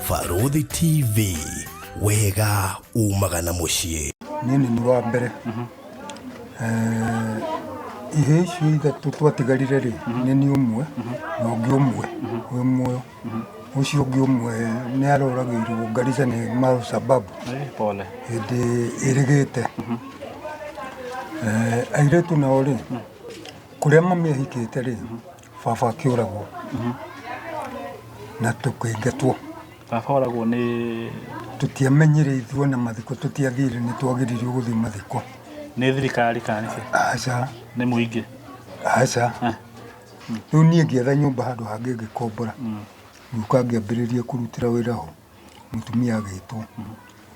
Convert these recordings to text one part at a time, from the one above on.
Barũthi TV, wega umaga na mũciĩ. Nini nĩ wa mbere ihe icio ithatũ twatigarire rĩ nĩ ni ũmwe na ũngĩ ũmwe wĩ muoyo ũcio ũngĩ ũmwe nĩ aroragĩirwo Garissa nĩ Al-Shabaab pole hĩndĩ ĩrĩgĩte airĩtu nao rĩ kũrĩa mami ahikĩte rĩ baba akĩũragwo na tũkĩingatwo. Baba oragwo nĩ tutiamenyire ithuĩ na mathiko tutiathire nĩ twagĩrĩirwo gũthiĩ mathiko. Nĩ thirikari kanĩke? Aca. Nĩ mũingĩ? Aca. Rĩu niĩ ngĩetha nyũmba handũ hangĩ ngĩkombora. Gũka ngĩambĩrĩria kũrutĩra wĩra ho. Mũtumia agĩtwo.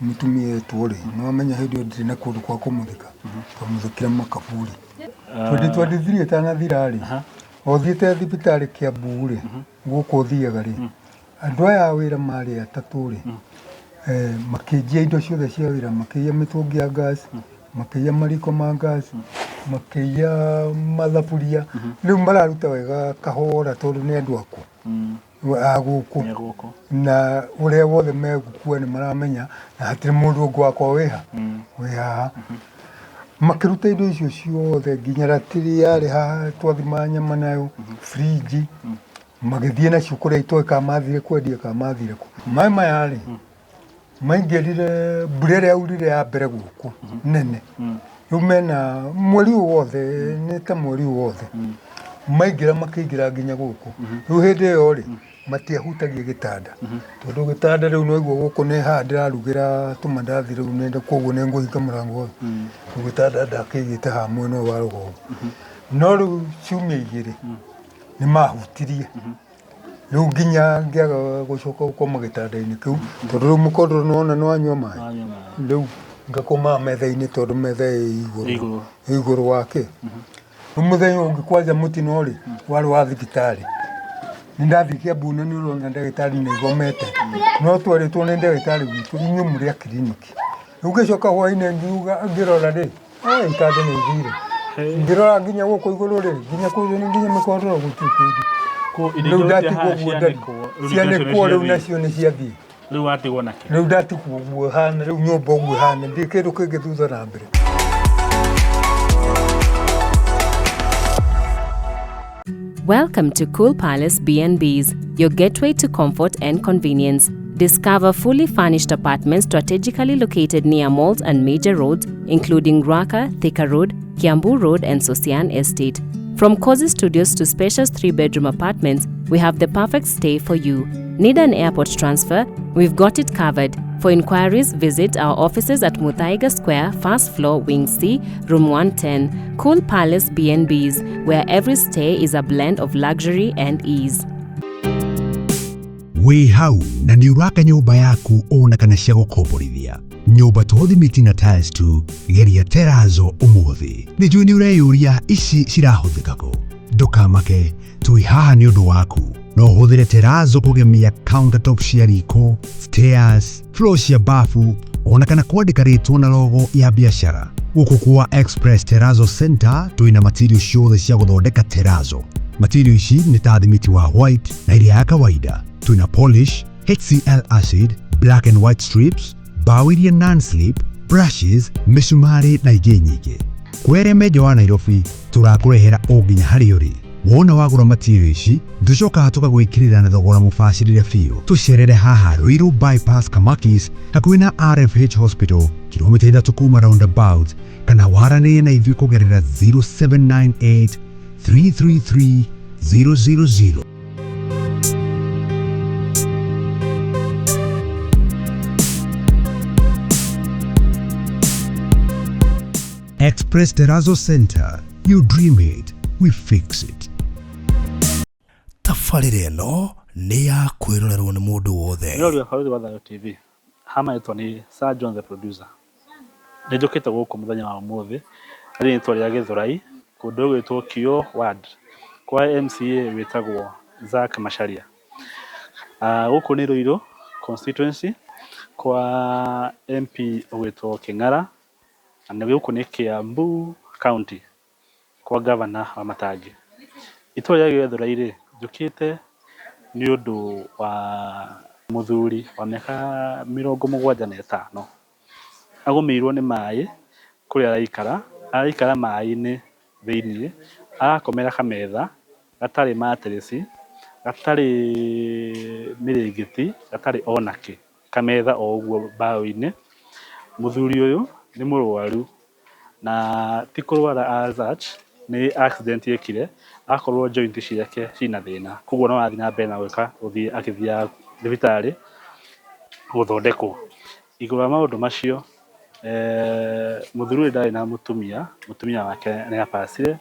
Mũtumia etwo rĩ no amenya hĩndĩ ĩyo ndirĩ na kũndũ kwa kũmũthika. Twamũthikĩra Makaburi. Twendithĩrie tanathira rĩ. O thiĩte thibitarĩ Kiambu rĩ gũkũ thiaga rĩ. Andũ aya a wĩra marĩ atatũ rĩ makĩnjia indo ciothe cia wĩra, makĩiya mĩtũngi ya gas, makĩiya mariko ma gas, makĩiya mathaburia. Rĩu mararuta wega kahora tondũ nĩ andũ akũ gũkũ na ũrĩa wothe megũkua nĩ maramenya na hatirĩ mũndũ ũngĩ wakwa wĩ haha. Makĩruta indo icio ciothe nginya ratiri yarĩ haha twathima nyama nayo, fridge magĩthiĩ nacio kũrĩa itoĩ kamathire kwendia kamathire ku. Maĩ maya rĩ maingĩrire mbura ĩrĩa yaurire ya mbere gũkũ nene. Rĩu mena mweri wothe nĩ ta mweri wothe maingĩra makĩingĩra nginya gũkũ. Rĩu hĩndĩ ĩyo rĩ matiahutagia gĩtanda tondũ gĩtanda rĩu no iguo gũkũ nĩ haha ndĩrarugĩra tũmandathi rĩu nenda koguo nĩ ngũhinga mũrango ũyũ gĩtanda ndakĩigĩte haha mwena ũyũ wa rũgongo. No rĩu ciumia igĩrĩ nĩ mahutirie. Rĩu nginya ngĩaga gũcoka gũkoma gĩtanda-inĩ kĩu tondũ rĩu mũkondoro nĩwona nĩ wanyua maĩ. Rĩu ngakoma metha-inĩ tondũ metha ĩ igũrũ wake. Rĩu mũthenya ũngĩ kwanja mũtino rĩ warĩ wa thibitarĩ. Nĩ ndathiĩ Kiambu na nĩ ũrona ndagĩtarĩ nĩ igomete no twarĩtwo nĩ ndagĩtarĩ witũ inyumũrĩa kiriniki. Rĩu ngĩcoka hwaĩ-inĩ ngĩrora rĩ itanda nĩ ithire. Ngĩrora nginya gũkũ igũrũ rĩ nginya kũu nginya mĩkondoro gũtuĩkĩte. Rĩu ndatigwo guo cianĩkwo rĩu nacio nĩ ciathiĩ. Rĩu watigwo nakĩ? Rĩu ndatigwo guo hana rĩu nyũmba ũguo hana ndĩ kĩndũ kĩngĩ thutha na mbere. Welcome to Cool Palace B&Bs, your gateway to comfort and convenience. Discover fully furnished apartments strategically located near malls and major roads, including Ruaka, Thika Road, Kiambu Road, and Sosian Estate. From cozy studios to spacious 3-bedroom apartments, we have the perfect stay for you. Need an airport transfer? We've got it covered. For inquiries, visit our offices at Muthaiga Square, first floor, Wing C, room 110. Cool Palace B&Bs, where every stay is a blend of luxury and ease. Wĩ hau na nĩ ũraka nyũmba yaku ona kana cia gũkomborithia. Nyũmba tũthimiti na tiles tu, geria Terrazzo ũmũthĩ. Nĩnjũĩ nĩ ũreyũria ici cirahũthĩka kũ. Ndũkamake, tũĩ haha nĩ ũndũ waku. No ũhũthĩre Terrazzo kũgemia countertop cia riko, stairs, floor cia bafu, ona kana kwandĩka rĩtwa na logo ya biacara. Gũkũ kwa Express Terrazzo Center twĩna material ciothe cia gũthondeka Terrazzo. Material ici nĩ ta thimiti wa white na iria ya kawaida. Twĩna polish, HCl acid, black and white strips, bao iria non-slip, brushes, mĩcumarĩ na ingĩ nyingĩ. Kwere Meja wa Nairobi tũrakũrehera o nginya harĩa ũrĩ. Wona wagũra material ici tũcokaga tũgagwĩkĩrĩra na thogora mũbacĩrĩre biũ. Tũcerere haha Ruiru bypass Kamakis hakuhĩ na RFH Hospital kilomita 3 kuma roundabout kana waranĩrie na ithuĩ kũgerera 0798 333 000. Express Terrazzo Center. You dream it, we fix it. Tabarĩra ĩno nĩ ya kwĩrorerwo nĩ mũndũ wothe. Nĩrorĩa Barũthi wa Thayo TV. Hama etwa nĩ Sir John the producer. Nĩnjũkĩte gũkũ mũthenya wa ũmũthĩ. Arĩ nĩtwa rĩa Gĩthũrai, kũndũ gwĩtwo Kio Ward. Kwa MCA wĩtagwo Zack Macharia. Gũkũ nĩ Ruiru constituency kwa MP wĩtwo Kĩng'ara. Na gũkũ nĩ Kiambu County kwa governor wa Matangi. Itũra rĩa Gĩthũrai njũkĩte nĩ ũndũ wa muthuri wa miaka 75 agomeirwo ni mai kuria araikara mai-ini thiini agakomera kametha gatari matresi gatari mirigiti gatari onaki kametha o uguo bao-ini. Muthuri uyu ni murwaru na ti kurwara as such, ni accident yekire akorwo joint ciake cina thina, koguo no athii na mbere na gwika akithia thibitari guthondekwo. Iguru wa maundu macio muthuri uyu ndari na mutumia wake ni apacire.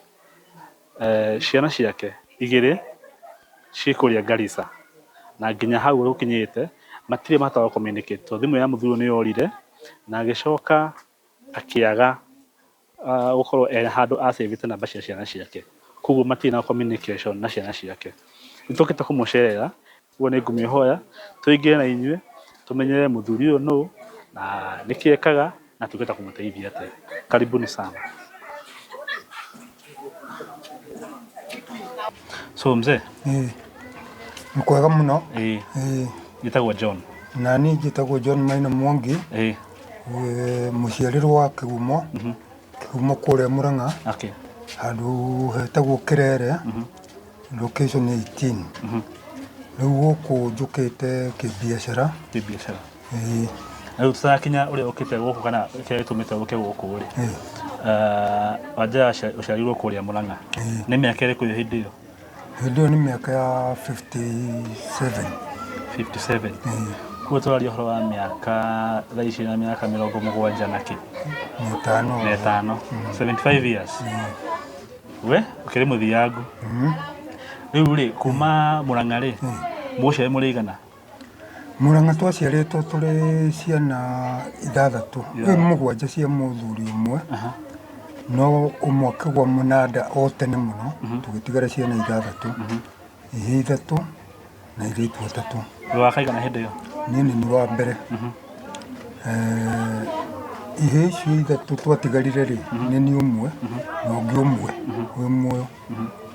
Ciana ciake igiri cikuria Garissa na nginya hau gukinyite matire mahota communicate. Thimu ya muthuri ni yorire na agicoka akiaga gukorwo handu asavite namba cia ciana ciake, koguo matire na communication na ciana ciake. Nitukite kumucerera uguo ni ngumihoya tuingire na inyue tumenyere muthuri uyu no na nikiekaga na tukita kumuteithia ate. Karibuni sana. So mzee, Mkwega muno. Njitagwo John. Na ni njitagwo John Maina Mwangi. Muciarirwo wa Kigumo. Kigumo kuria Murang'a. Okay. Handu hetagwo Kirere. Location 18. Riu guku njukite kibiashara. Kibiashara. Riu tutakinya uria ukite guku kana kile tumite uke guku ri. Waja uciarirwo kuria Murang'a. Ni miaka iriku hindi iyo? Hindi iyo ni miaka ya 57. 57. Kuo twaria horo wa miaka thaici na miaka 70 naki. 5. 75 years. We ukiri muthiangu. Riu ri kuma Murang'a ri muciari murigana? Murang'a twaciaritwo turi ciana 6. Mugwanja cia muthuri umwe. No umwe akigwa munada o tene muno tugitigara ciana 6. Ihe 3 na iritu 3. Wakaigana hindi iyo? Nini ni wa mbere. Ihe icio 3 twatigarire ri nini umwe na ungi umwe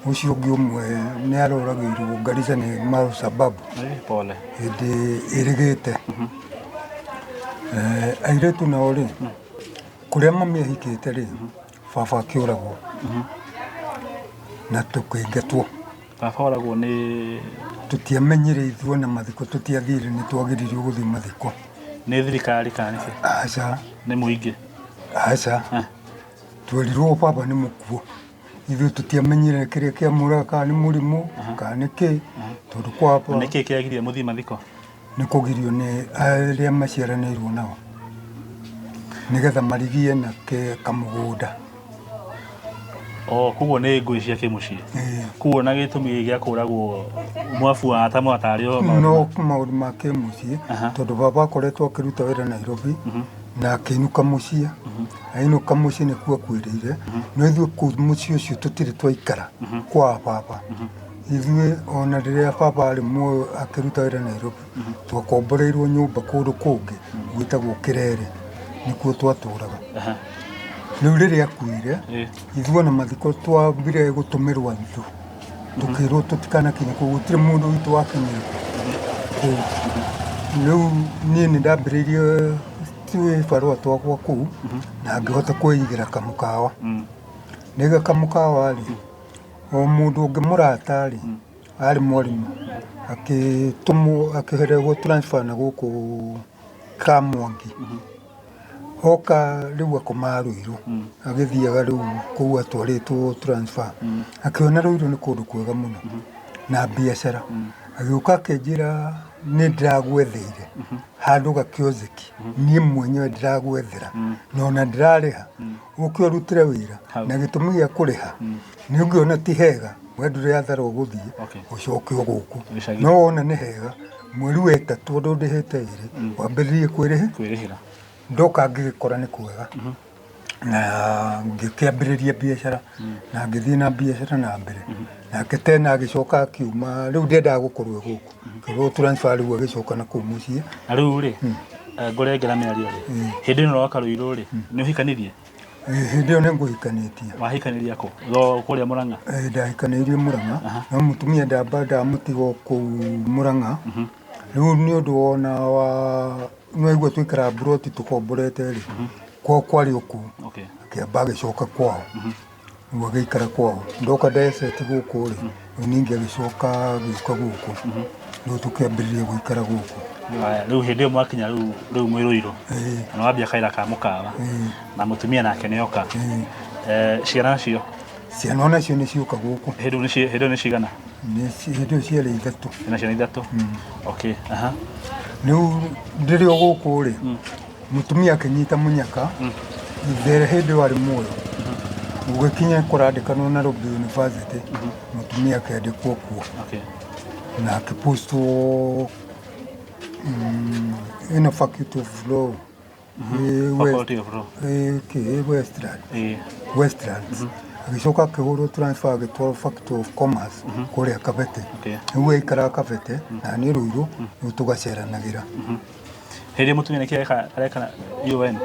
ucio ungi umwe ni aroragirwo Garissa ni Mau sababu. Pole. Hindi irigite. Airetu na ori kuria mami ahikite ri baba akiuragwo na tukiingatwo. Baba oragwo ni tutiamenyire ithuo na mathiko tutiathire ni twagiririo guthii mathiko. Ni thirikari kana ki? Aca. Ni muingi? Aca. Twerirwo baba ni mukuo. Ithuo tutiamenyire kiria kia muraka ni murimu kana ki tondu kwapa. Ni ki kiagiria muthii mathiko? Ni kugirio ni aria maciaranirwo nao nigetha marigie na kamugunda. Koguo ni ngui cia kimucii. Koguo na gitumi gia kuragwo mwafu wa atamo atario no maundu ma kimucii tondu baba akoretwo akiruta wira Nairobi na akinuka mucii. Ainuka mucii ni kuo kwirire no ithuo ku mucii ucio tutiri twaikara kwa baba. Ithuo ona riria baba ari muo akiruta wira Nairobi twakomboreirwo nyumba kundu kungi gwitagwo Kirere nikuo twaturaga. Riu riria akuire ithuo na mathiko twambire gutumirwa ithu tukirwo tutikana kinya gutire mundu witu wakinyire. Riu nie ni ndambiririe twi barua twakwa kuu na ngihota kwigira kamukawa. Niga kamukawa ri o mundu ungi murata ri ari mwarimu akiherwo transfer na guku Kamwangi. Oka riu akoma Ruiru agithiaga riu kuu atwaritwo transfer akiona Ruiru ni kundu kwega muno na biashara. Agiuka akinjira ni ndiragwetheire handu gakiozeki nie mwenyewe ndiragwethera no na ndirariha ukio rutire wira na gitumi gia kuriha ni ungiona ti hega wendure yathara guthie ucokio guku no ona ni hega mweri wa 3 ndo ndihite iri wambiririe kwirihira ndoka ngikora ni kwega na ngikiambiriria biashara na ngithii na biashara na mbere na kitena agicoka akiuma riu ndenda gukorwo guku kigo transfer riu agicoka na kumucie na riu ri ngorengera miario ri hindi no waka Ruiru ri ni uhikanirie? Hindi yo nenguhikanitie. Wahikaniria ko tho kuria Murang'a? Ndahikanirie Murang'a no mutumia ndamba ndamutigo ku Murang'a Riu ni undu wona wa no igwe twikara broti tukomborete ri kwa kwari uku Okay. akiamba agicoka kwao nigu agiikara kwao ndoka ndecete guku ri ningi agicoka giuka guku riu tukiambiriria guikara guku Riu hindi yo mwakinya riu mwiruiro na wambia kaira ka mukawa na mutumia nake nioka ciana nacio ciana nacio ni ciuka guku hindi ni cigana hindi ciarĩ ithatu ina ciana ithatu okay aha riu ndiri o guku ri mutumia akinyita munyaka there hindi wari muoyo ugikinya kurandikana Nairobi University mutumia akiandikwo kuo okay na akipostwo in a faculty of law faculty of law Westlands agicoka akihurwo transfer agitwarwo faculty of commerce kuria Kabete nigu aikara Kabete na ni Ruiru nigu tugaceranagira hindi mutumia niki areka UN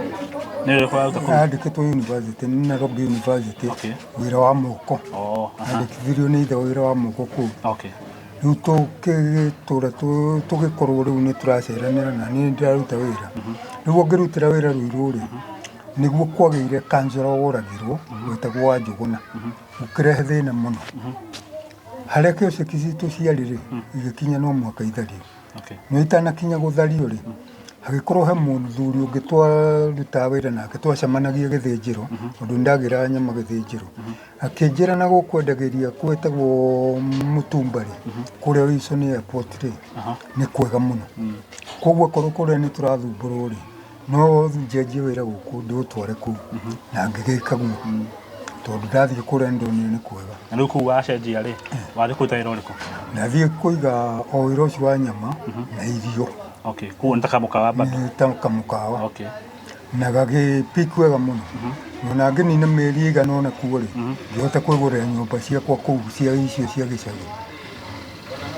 ni ri kwa utako andikitwo university ni Nairobi University wira wa moko andikithirio ni ithe wira wa moko ku okay riu tugitura tugikorwo riu ni turaceranira na ni ndiraruta wira niguo ngirutira wira Ruiru ri niguo kwagire kansora woragirwo wetagwo wa Njuguna ukirehe thina muno haria kioceki citu ciari ri igikinya no mwaka ithario no itanakinya guthario ri agikorwo he muthuri ungitwaruta wira nake twacemanagia githinjiro undu ndagira nyama githinjiro akinjira na gukwendagiria kwetagwo Mutumbari kuria Wilson Airport ri ni kwega muno koguo korwo kuria ni turathumburwo ri no njenjie wira guku ndiutware ku na ngigika guo tondu ndathie kuria ndoni ni kwega na riu ku wacenjia ri wari kuta wira uriku ndathie kuiga o wira ucio wa nyama na irio okay ku ntaka mukawa bado ntaka mukawa okay na gagipik wega muno na nginina mĩeri igana ona kuo ri ngihota kwigurira nyumba ciakwa kuu cia icio cia gicagi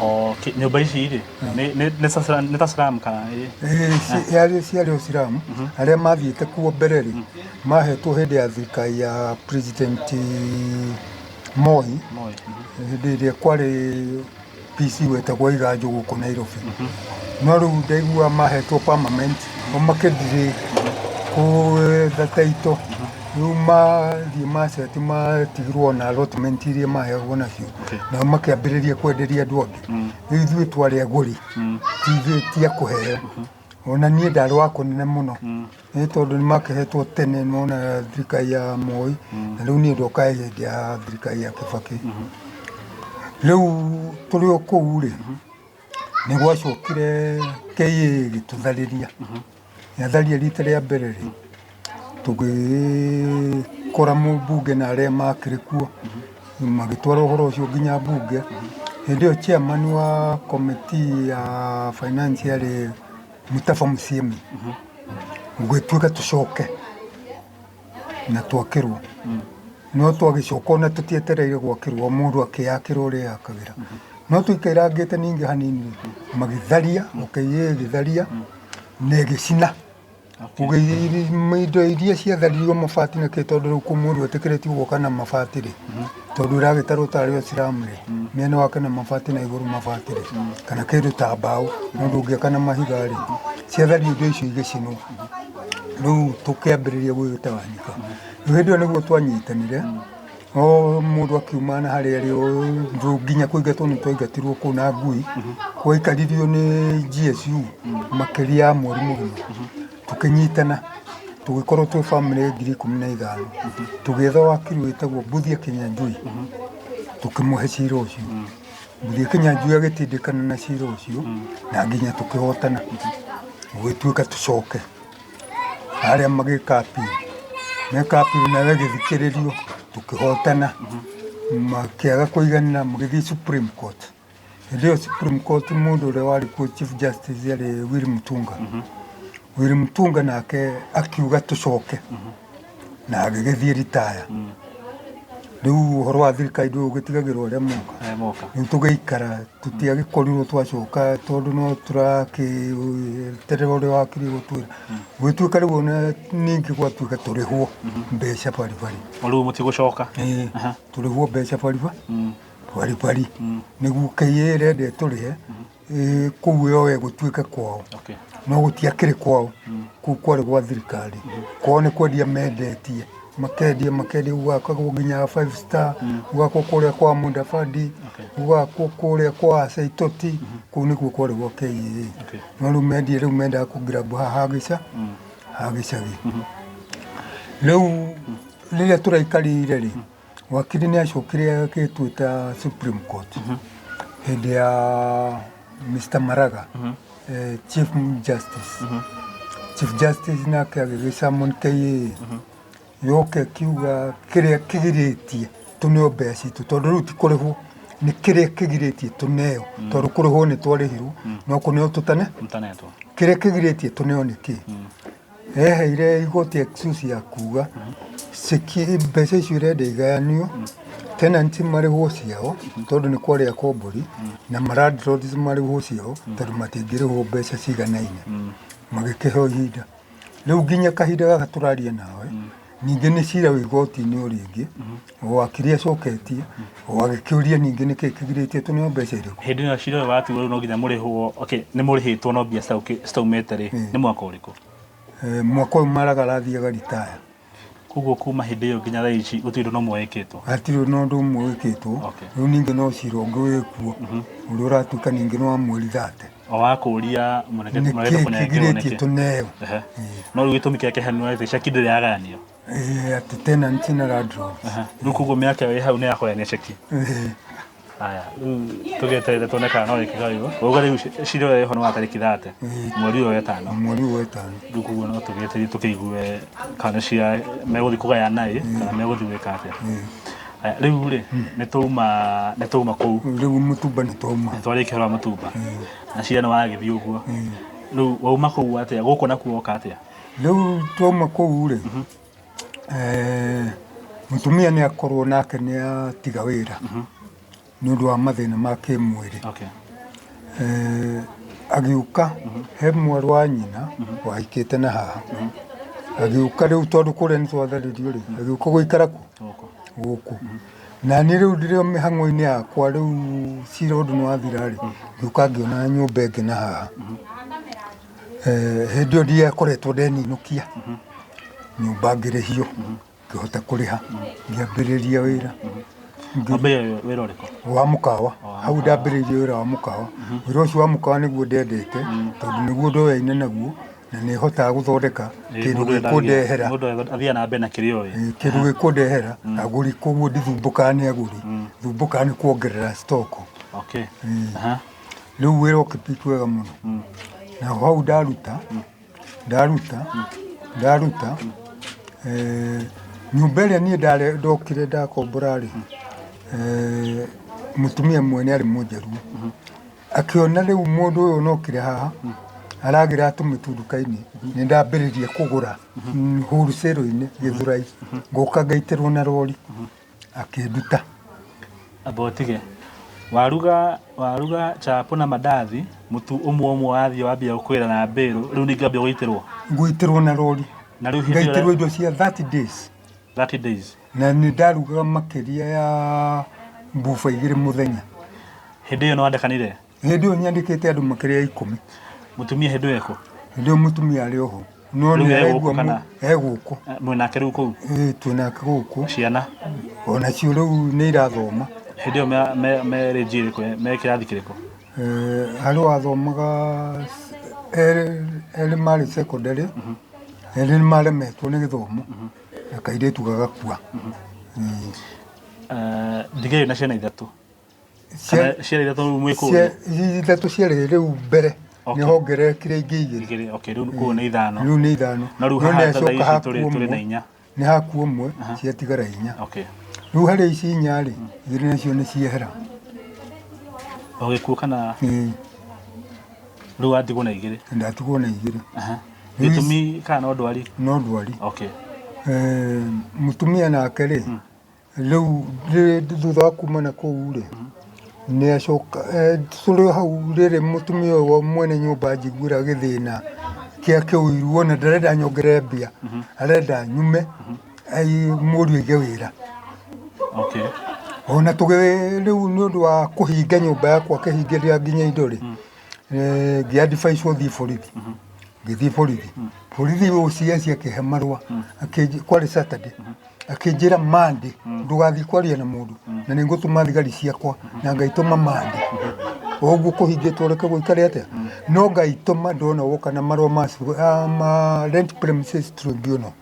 okay nyumba ici ri ni ta Islam kana yari ciarĩ o Islam aria mathiĩte kuo mbere ri mahetwo hindi ya thirikari ya President Moi hindi ĩrĩa kwarĩ PC wetagwo Iganjũ gũkũ Nairobi no rĩu ndaigua mahetwo permanent o makĩndirĩ kwetha taito rĩu mathiĩ maceti matigirwo na allotment iria maheagwo nacio na makĩambĩrĩria kwenderia andũ angĩ rĩu ithuĩ twarĩ agũri ti a kũheo ona niĩ ndarĩ wa kũnene mũno nĩ tondũ nĩ makĩhetwo tene nona thirikari ya Moi na rĩu niĩ ndoka hĩndĩ ya thirikari ya Kibaki rĩu tũrĩ o kũu rĩ nĩ gwacokire KA gĩtũtharĩria yatharia rita rĩa mbere rĩ tũgĩkora mũmbunge na arĩa makĩrĩ kuo magĩtwara ũhoro ũcio nginya mbunge hĩndĩ ĩyo chairman wa committee ya finance yarĩ Mutafa Musyimi gũgĩtuĩka tũcoke na twakĩrwo no twagĩcoka ona tũtietereire gwakĩrwo mũndũ akĩyakĩra ũrĩa yakagĩra no tũikairangĩte ningĩ hanini magĩtharia gĩtharia na ĩgĩcina indo iria ciatharirio mabati na kĩ tondũ rĩu kũ mũndũ etĩkĩrĩtio gũka na mabati rĩ tondũ ĩragĩtarwo tarĩ o Islam rĩ mĩena wake na mabati na igũrũ mabati rĩ kana kĩndũ ta mbaũ mũndũ ũngĩaka na mahiga rĩ ciathario indo icio igĩcinwo rĩu tũkĩambĩrĩria gwĩtawanyika rĩu hĩndĩ ĩyo nĩguo twanyitanire o mũndũ akiuma na harĩa arĩ nginya kũingatwo nĩ twaingatirwo kũu na ngui gwaikaririo nĩ GSU makĩria ya mweri mũgima tũkĩnyitana tũgĩkorwo twĩ famĩlĩ 15,000 tũgĩetha wakiri wĩtagwo Mbuthia Kĩnyanjui tũkĩmũhe cira ũcio Mbuthia Kĩnyanjui agĩtindĩkana na cira ũcio na nginya tũkĩhotana gũgĩtuĩka tũcoke arĩa magĩka appeal meka appeal nayo ĩgĩthikĩrĩrio tukihotana makĩaga kũiganĩra magĩthiĩ Supreme Court hĩndĩ ĩyo Supreme Court mũndũ ũrĩa warĩ kuo Chief Justice yarĩ Willy Mutunga Willy Mutunga nake akiuga tũcoke na agĩgĩthiĩ retire rĩu ũhoro wa thirikari ndũgĩtigagĩrwo arĩa moka rĩu tũgĩikara tũtiagĩkorirwo twacoka tondũ no tũrakĩterera ũrĩa wakiri gũtwĩra gwĩtuĩka rĩu ona ningĩ gwatuĩka tũrĩhwo mbeca baribari rĩu mũtigũcoka tũrĩhwo mbeca baribari baribari niguo KA rende tũrĩhe kũu yo gũtuĩke kwao no gũtiakĩrĩ kwao kũu kwarĩ gwa thirikari kwao nĩ kwendia mendetie makendia gũgakagwo nginya 5 star gũgakwo kũrĩa kwa Mudavadi gũgakwo kũrĩa kwa Saitoti kũu nĩkuo kwarĩ gwa KA no rĩu mendia rĩu mendaga kũngirabu haha gĩcagi rĩu rĩrĩa tũraikarire rĩ wakiri nĩ acokire gĩtwĩta Supreme Court hĩndĩ ya Mr. Maraga Chief Justice nake agĩgĩcamon KA yoke kiuga kĩrĩa kĩgirĩtie tũneo mbeca citũ tondũ rĩu ti kũrĩhwo nĩ kĩrĩa kĩgirĩtie tũneo tondũ kũrĩhwo nĩ twarĩhirwo no kũneo tũtanetwo kĩrĩa kĩgirĩtie tũneo nĩ kĩ eheire igoti excuse ya kuga mbeca icio irenda igayanio tenant marĩhwo ciao tondũ nĩ kwarĩ akombori na landlords marĩhwo ciao tondũ matingĩrĩhwo mbeca ciganaine magĩkĩheo ihinda rĩu nginya kahinda gaka tũraria nawe ningĩ nĩ cira wĩ igoti-inĩ ũrĩ ingĩ wakiri acoketie agĩkĩũria ningĩ nĩkĩ kĩgirĩtie tũneo mbeca irĩkũ hĩndĩ ĩyo cira ũyũ watigwo rĩu no nginya mũrĩhwo nĩ mũrĩhĩtwo no mbia citaumĩte rĩ nĩ mwaka ũrĩkũ mwaka ũyũ Maraga arathiaga ritaya koguo kuma hĩndĩ ĩyo nginya thaa ici gũtirĩ ũndũ ũmwe wĩkĩtwo hatirĩ na ũndũ ũmwe wĩkĩtwo rĩu ningĩ no cira ũngĩ wĩkuo ũrĩa ũratuĩka ningĩ nĩ wa mweri 30 o wa kũũria kĩgirĩtie tũneo no rĩu gĩtũmi kĩa kĩheanwo thĩ ceki ndĩrĩ yagayanio atĩ tenant na landlord rĩu koguo mĩaka ĩyo ĩ hau nĩ yakũgayania ceki aya rĩu tũgĩeterere tuone kana no rĩkĩgaĩrwo ũguo rĩu cira ũyũ wĩho nĩ wa tarĩki 30 mweri ũyũ wetano rĩu koguo no tũgĩeterie tũkĩigue kana cira megũthiĩ kũgayana kana megũthiĩ gwĩka atĩa rĩu rĩ nĩ twauma kũu rĩu Mũtumba nĩ twauma twarĩkia rwa Mũtumba na cira nĩ wagĩthiĩ ũguo rĩu wauma kũu atĩa gũkũ nakuo woka atĩa rĩu twauma kũu rĩ mũtumia nĩ akorwo nake nĩ atiga wĩra nĩ ũndũ wa mathĩna ma kĩmwĩrĩ agĩũka he mwarĩ wa nyina wahikĩte na haha agĩũka rĩu tondũ kũrĩa nĩ twatharĩrio rĩ agĩũka gũikara gũkũ na niĩ rĩu ndĩrĩ mĩhang'o-inĩ yakwa rĩu cira ũndũ nĩ wathira rĩ ngĩũka ngĩona nyũmba ĩngĩ na haha hĩndĩ ĩyo ndiakoretwo ndeninũkia nyũmba ngĩrĩhio ngĩhota kũrĩha ngĩambĩrĩria wĩra wĩra ũrĩkũ wa mũkawa hau ndambĩrĩirie wĩra wa mũkawa wĩra ũcio wa mũkawa nĩguo ndendete tondũ nĩguo ndoyaine naguo na nĩ hotaga gũthondeka kĩndũ gĩkũndehera athiĩ na mbere na kĩrĩa oĩ kĩndũ gĩkũndehera agũri koguo ndithumbũkaga nĩ agũri thumbũkaga nĩ kuongerera stoko rĩu wĩra ũkĩpiki wega mũno na hau ndaruta nyũmba ĩrĩa niĩ ndokire ndakombora rĩ mũtumia mwene arĩ mũnjaruo akĩona rĩu mũndũ ũyũ nokire haha aragĩra tũmĩtunduka-inĩ nĩ ndambĩrĩria kũgũra wholesale-inĩ Gĩthũrai ngoka ngaitĩrwo na rori akĩnduta abotige waruga chapo na mandathi mũtu ũmwe wathiĩ wambia gũkwĩra na mbĩrũ rĩu nĩ ngambia gũitĩrwo na rori na rĩu ngaitĩrwo indo cia 30 days na nĩ ndarugaga makĩria ya mbuba 2 mũthenya hĩndĩ ĩyo nĩ wandekanire hĩndĩ ĩyo nyandĩkĩte andũ makĩria ya 10 mũtumia hĩndĩ ĩyo ekũ hĩndĩ ĩyo mũtumia arĩ oho no nĩ araigua egũkũ mwĩnake rĩu kũu twĩnake gũkũ ciana onacio rĩu nĩ irathoma hĩndĩ ĩyo me range ĩrĩkũ me kĩrathi kĩrĩkũ harĩ wathomaga erĩ marĩ secondary erĩ nĩ maremetwo nĩ gĩthomo na kairĩtu gagakua ndigĩrĩ na ciana 3 ciana 3 mwĩ kũu 3 ciarĩ rĩu mbere nĩ hongererekire ingĩ 2 rĩu kũu nĩ 5 rĩu nĩ 5 no rĩu haha tũrĩ na 4 nĩ hakuo 1 ciatigara 4 rĩu harĩ ici 4 rĩ 2 nacio nĩ ciehera gĩkuũ kana rĩu watigwo na 2 ndatigwo na 2 gĩtũmi kana no ndwari mũtumia nake rĩ rĩu thutha wa kumana kũu rĩ nĩ acoka tũrĩ hau rĩrĩ mũtumia ũyũ mwene nyũmba njiguĩra gĩthĩna kĩa kĩũiru ona ndarenda nyongerere mbia arenda nyume mũriũ aige wĩra ona tuge riu ni undu wa kuhinga nyumba yakwa kihingiria nginya indo ri ngiadifaicwo thi borithi ngithi borithi borithi uciaci akihe marua kwari Saturday akinjira Monday ndugathi kwaria na mundu na ningutuma thigari ciakwa na ngaituma Monday oguo kuhingitwo reke guikare atia no ngaituma ndona woka na marua ma rent premises tribunal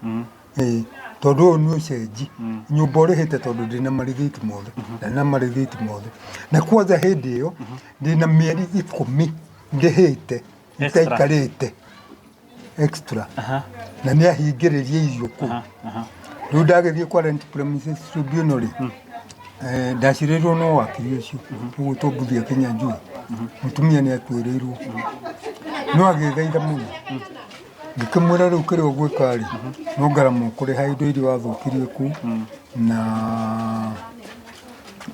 tondu ni ucenji nyumba urihite tondu ndina marithiti mothe na marithiti mothe na kwanza hindi iyo ndina mieri 10 ngihite itaikarite extra na ni ahingiririe irio ku riu ndagithie kwa rent premises tribunal ndacirirwo no wakiri ucio uguo tumbuthia Kenya njui mutumia ni atwirirwo no agithaitha muno ngikimwira riu kiri ugwika ri no ngaramo kuriha indo iria wathukirie ku na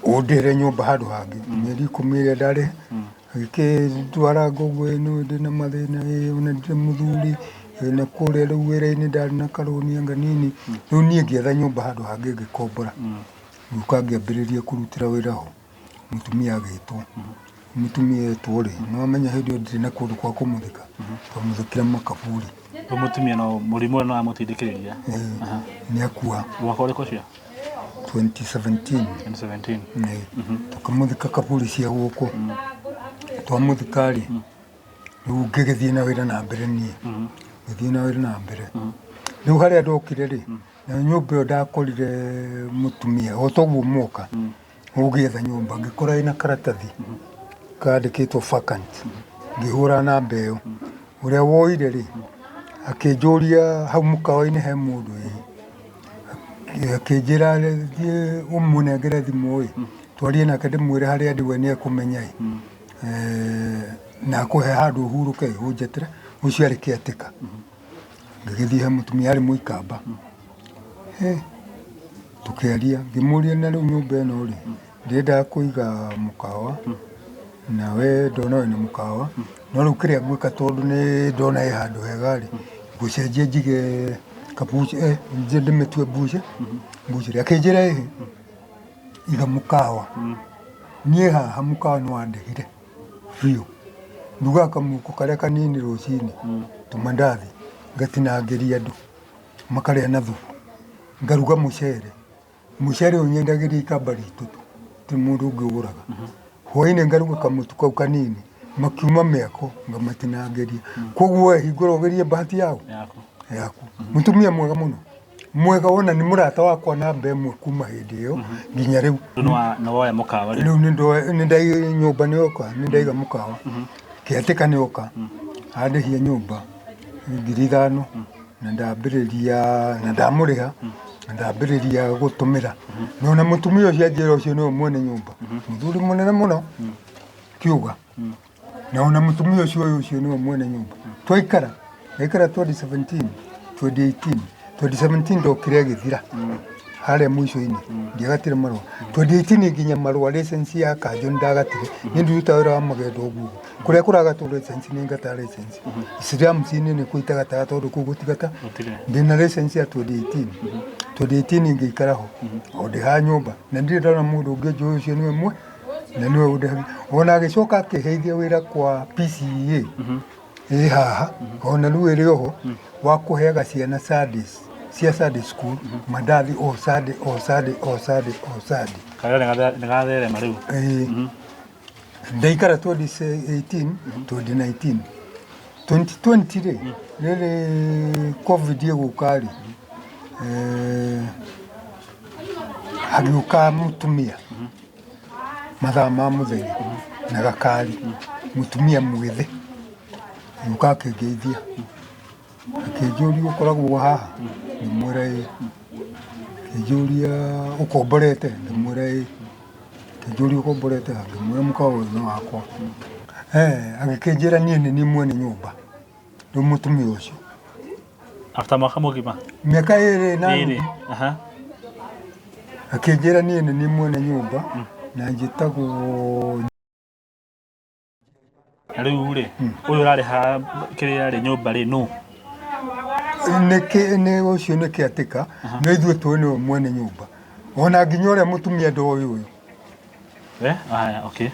udire nyumba handu hangi mieri 10 iria ndari agikindwara ngoguo ino ndina mathina ona ndire muthuri na kuria riu wira-ini ndari na karuni anga nini riu nie ngietha nyumba handu hangi ngikombora nguka ngiambiriria kurutira wira ho mutumia agitwo mutumia etwo ri no amenya hindi ndiri na kundu kwa kumuthika twamuthikira makaburi mutumia no murimu no amutindikiriria ni akua mwaka uri kucio 2017 tukamuthika kaburi cia guku twamuthika ri riu ngigithie na wira na mbere nie ngithie na wira na mbere riu haria ndokire ri na nyumba iyo ndakorire mutumia otoguo muka ugietha nyumba ngikora ina karatathi kandikitwo vacant ngihura na mbeo uria woire ri akinjuria hau mukawa-ini he mundu akinjira thie umunengere thimu twarie nake ndimwire haria ndiwe ni akumenya na akuhe handu uhuruke unjetire ucio ari kiatika ngigithie he mutumia ari muikamba tukiaria ngimuria na riu nyumba ino ri ndirenda kuiga mukawa nawe ndona we ni mukawa no riu kiria gwika tondu ni ndona i handu hega ri gucenjia njige kabuci ndimitue buci buci akinjira iga mukawa nie haha mukawa ni wandegire biu nduga kamuko karia kanini rucini tumandathi ngatinangiria andu makaria na thubu ngaruga mucere unyendagiria ikamba ritu ti mundu ungiguraga hwaine ngaruga kamutu kau kanini makiuma miako ngamatinangiria koguo hingura ugerie bahati yako mutumia mwega muno mwega wona ni murata wakwa na mbemwe kuma hindi iyo nginya riu no woya mukawa riu ni ndai nyumba ni oka ni ndaiga mukawa kiatika ni oka andihia nyumba 5,000 na ndambiriria na ndamuriha ndambiriria gutumira nona mutumia ucio anjira ucio ni mwene nyumba muthuri munene muno kiuga naona mutumia ucio ni mwene nyumba twaikara 2017 2018 ndokire githira haria mwisho-ini ndiagatire marua 2018 nginya marua license ya kanjo ndagatire ni nduta wira wa magendo uguo kuria kuragatwo license ni ngata license Islam cini ni kuitaga ta tondu kugutigata ndina license ya 2018 ngikara ho odi ha nyumba na ndira mundu ungi njuĩ ucio niwe mwe na niwe udehagia ona agicoka akiheithia wira kwa PCA haha ona riu iri oho wa kuheaga ciana Sunday school mandathi o Sunday karia nigatherema riu ndaikara 2018 2019 2020 ri riri covid igukari agiuka mutumia mathaa ma muthenya na gakari mutumia mwithe yuka akingeithia akinjuria ukoragwo haha ndimwira akinjuria ukomborete ndimwira akinjuria ukomborete ndimwira mukawa no wakwa agikinjira nie ni mwene nyumba ndo mutumia ucio after mwaka mugima miaka iri na akinjira nie ni mwene nyumba na njitagwo riu ri uyu rari ha kiria ri nyumba ri no ni ucio ni kiatika no ithuĩ tũĩ nĩwe mwene nyumba ona nginya ũrĩa mũtumia ndoĩ ũyũ Haya, okay.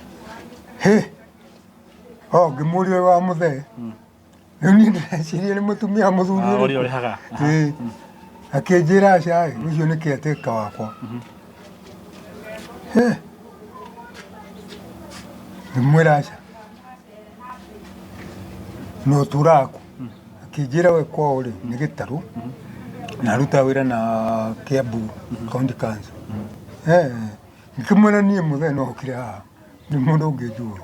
He. Ngĩmũria wa mũthee. Rĩu niĩ ndĩreciria nĩ mũtumia mũthuri Ũrĩa ũrĩhaga. Akĩnjĩra aca ũcio nĩ caretaker wakwa. Ngĩmwĩra aca no ũtũũraga kũ? Akĩnjĩra we kwao rĩ nĩ Gĩtarũ na arutaga wĩra na Kiambu County Council. Ngĩkĩmwĩra niĩ mũthee no okire haha nĩ mũndũ ũngĩ njũĩ.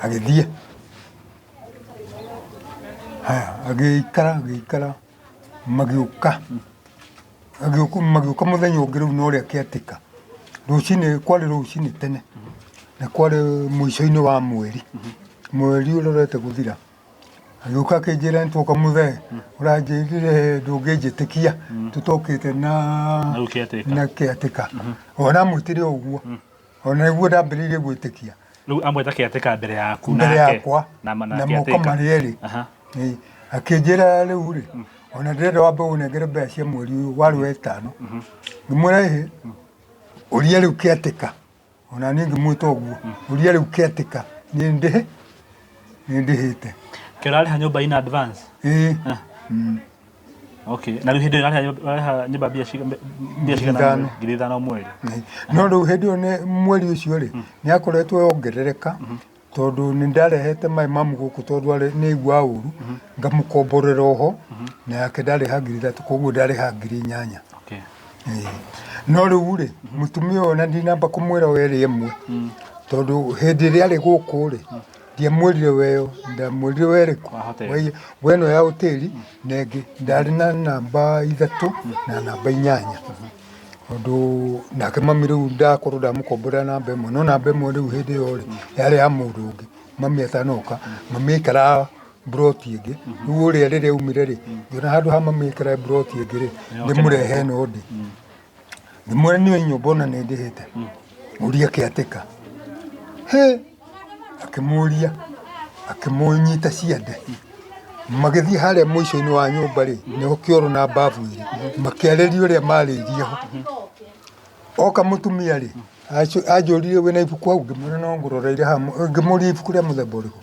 Agĩthiĩ. Haya, agĩikara magĩũka mũthenya ũngĩ rĩu na ũrĩa caretaker. Rũcinĩ kwarĩ rũcinĩ tene na kwarĩ mũico-inĩ wa mweri ũrorete gũthira. Agĩũka akĩnjĩra nĩtwoka mũthee ũranjĩrire ndũngĩnjĩtĩkia tũtokĩte na caretaker. Ona mwĩtire ũguo ona nĩguo ndambĩrĩirie gwĩtĩkia. Rĩu amwĩta caretaker mbere yaku mbere yakwa na moka marĩ erĩ. Akĩnjĩra rĩu rĩ ona ndĩrenda wambe ũnengere mbeca cia mweri ũyũ warĩ wa ĩtano. Ngĩmwĩra ĩhĩ ũria rĩu caretaker ona niĩ ngĩmwĩta ũguo ũria rĩu caretaker nĩ ndĩhĩte. Kĩrarĩha nyũmba in advance? Okay. Na rĩu hĩndĩ ĩyo ũrarĩha nyũmba mbia cigana? 5,000 mweri. No rĩu hĩndĩ ĩyo mweri ũcio rĩ nĩakoretwo yongerereka tondũ nĩ ndarehete maĩ mamu gũkũ tondũ nĩ aigua ũru ngamũkomborera oho na yake ndarĩha 3,000 koguo ndarĩha 8,000. Okay. No rĩu rĩ mũtumia ũyũ na ndinamba kũmwĩra werĩ ĩmwe tondũ hĩndĩ ĩrĩa arĩ gũkũ rĩ ndiamwĩrire weyo ndamwĩrire werĩkũ weno ya hoteli na ĩngĩ ndarĩ na namba 3 na namba 8 tondũ nake mami rĩu ndakorwo ndamũkomborera namba 1 no namba 1 rĩu hĩndĩ ĩyo rĩ yarĩ ya mũndũ ũngĩ mami atanoka mami aikara broti ĩngĩ rĩu ũrĩa rĩrĩa aumire rĩ ngĩona handũ ha mami aikara broti ĩngĩ rĩ ndĩmũrehe no ndĩ ngĩmwĩra niĩ nyũmba ona nĩ ndĩhĩte ũria caretaker. Akĩmũria akĩmũnyita ciande magĩthiĩ harĩa mũico-inĩ wa nyũmba rĩ nĩho kĩoro na mbabu irĩ makĩarĩria ũrĩa marĩirie ho. Oka mũtumia rĩ anjũrire wĩna ibuku hau ngĩmwĩra no ngũroreire haha ngĩmũria ibuku rĩa mũthemba ũrĩkũ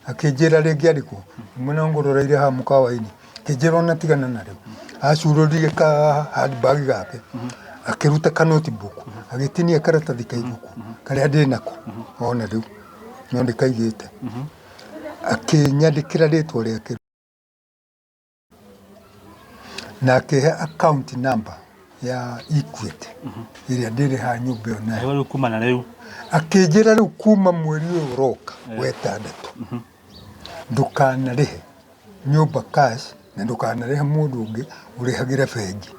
akĩnjĩra rĩngĩ arĩkũ ngĩmwĩra no ngũroreire haha mũkawa-inĩ akĩnjĩra ona tigana narĩo acurũrire ka handbag gake akĩruta ka notebook agĩtinia karatathi ka ibuku karĩa ndĩ nako ona rĩu no ndĩkaigĩte akĩnyandĩkĩra rĩtwa rĩake na akĩhe account number ya Equity ĩrĩa ndĩrĩhaga nyũmba ĩyo nayo. Rĩu kuma na rĩu akĩnjĩra rĩu kuma mweri ũyũ ũroka wa ĩtandatũ ndũkanarĩhe nyũmba cash na ndũkanarĩhe mũndũ ũngĩ ũrĩhagĩre bengi.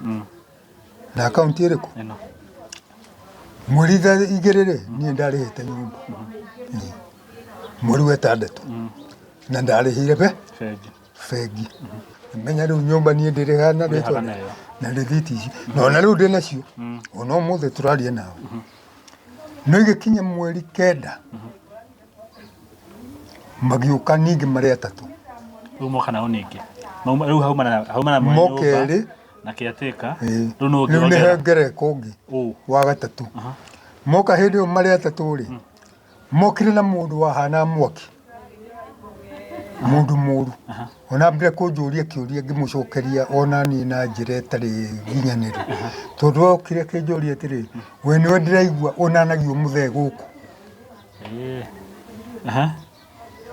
Na account ĩrĩkũ? Mweri 2 rĩ niĩ ndarĩhĩte nyũmba mweri wa ĩtandatũ na ndarĩhire bengi. Menya rĩu nyũmba niĩ ndĩrĩhaga na rĩtwa na rĩthiti ici no na rĩu ndĩnacio ona ũmũthĩ tũraria nawe. No igĩkinya mweri 9 magĩũka ningĩ marĩ atatũ. Rĩu moka nao ningĩ rĩu hauma na mokerĩ na caretaker rĩu nĩhe ngereka ũngĩ wa gatatũ. Moka hĩndĩ ĩyo marĩ atatũ rĩ mokire na mũndũ wahana mwaki mũndũ mũru ona mbere kũnjũria kĩũria ngĩmũcokeria ona niĩ na njĩra ĩtarĩ nginyanĩru tondũ okire akĩnjũria atĩrĩ we nĩwe ndĩraigua onanagio mũthee gũkũ.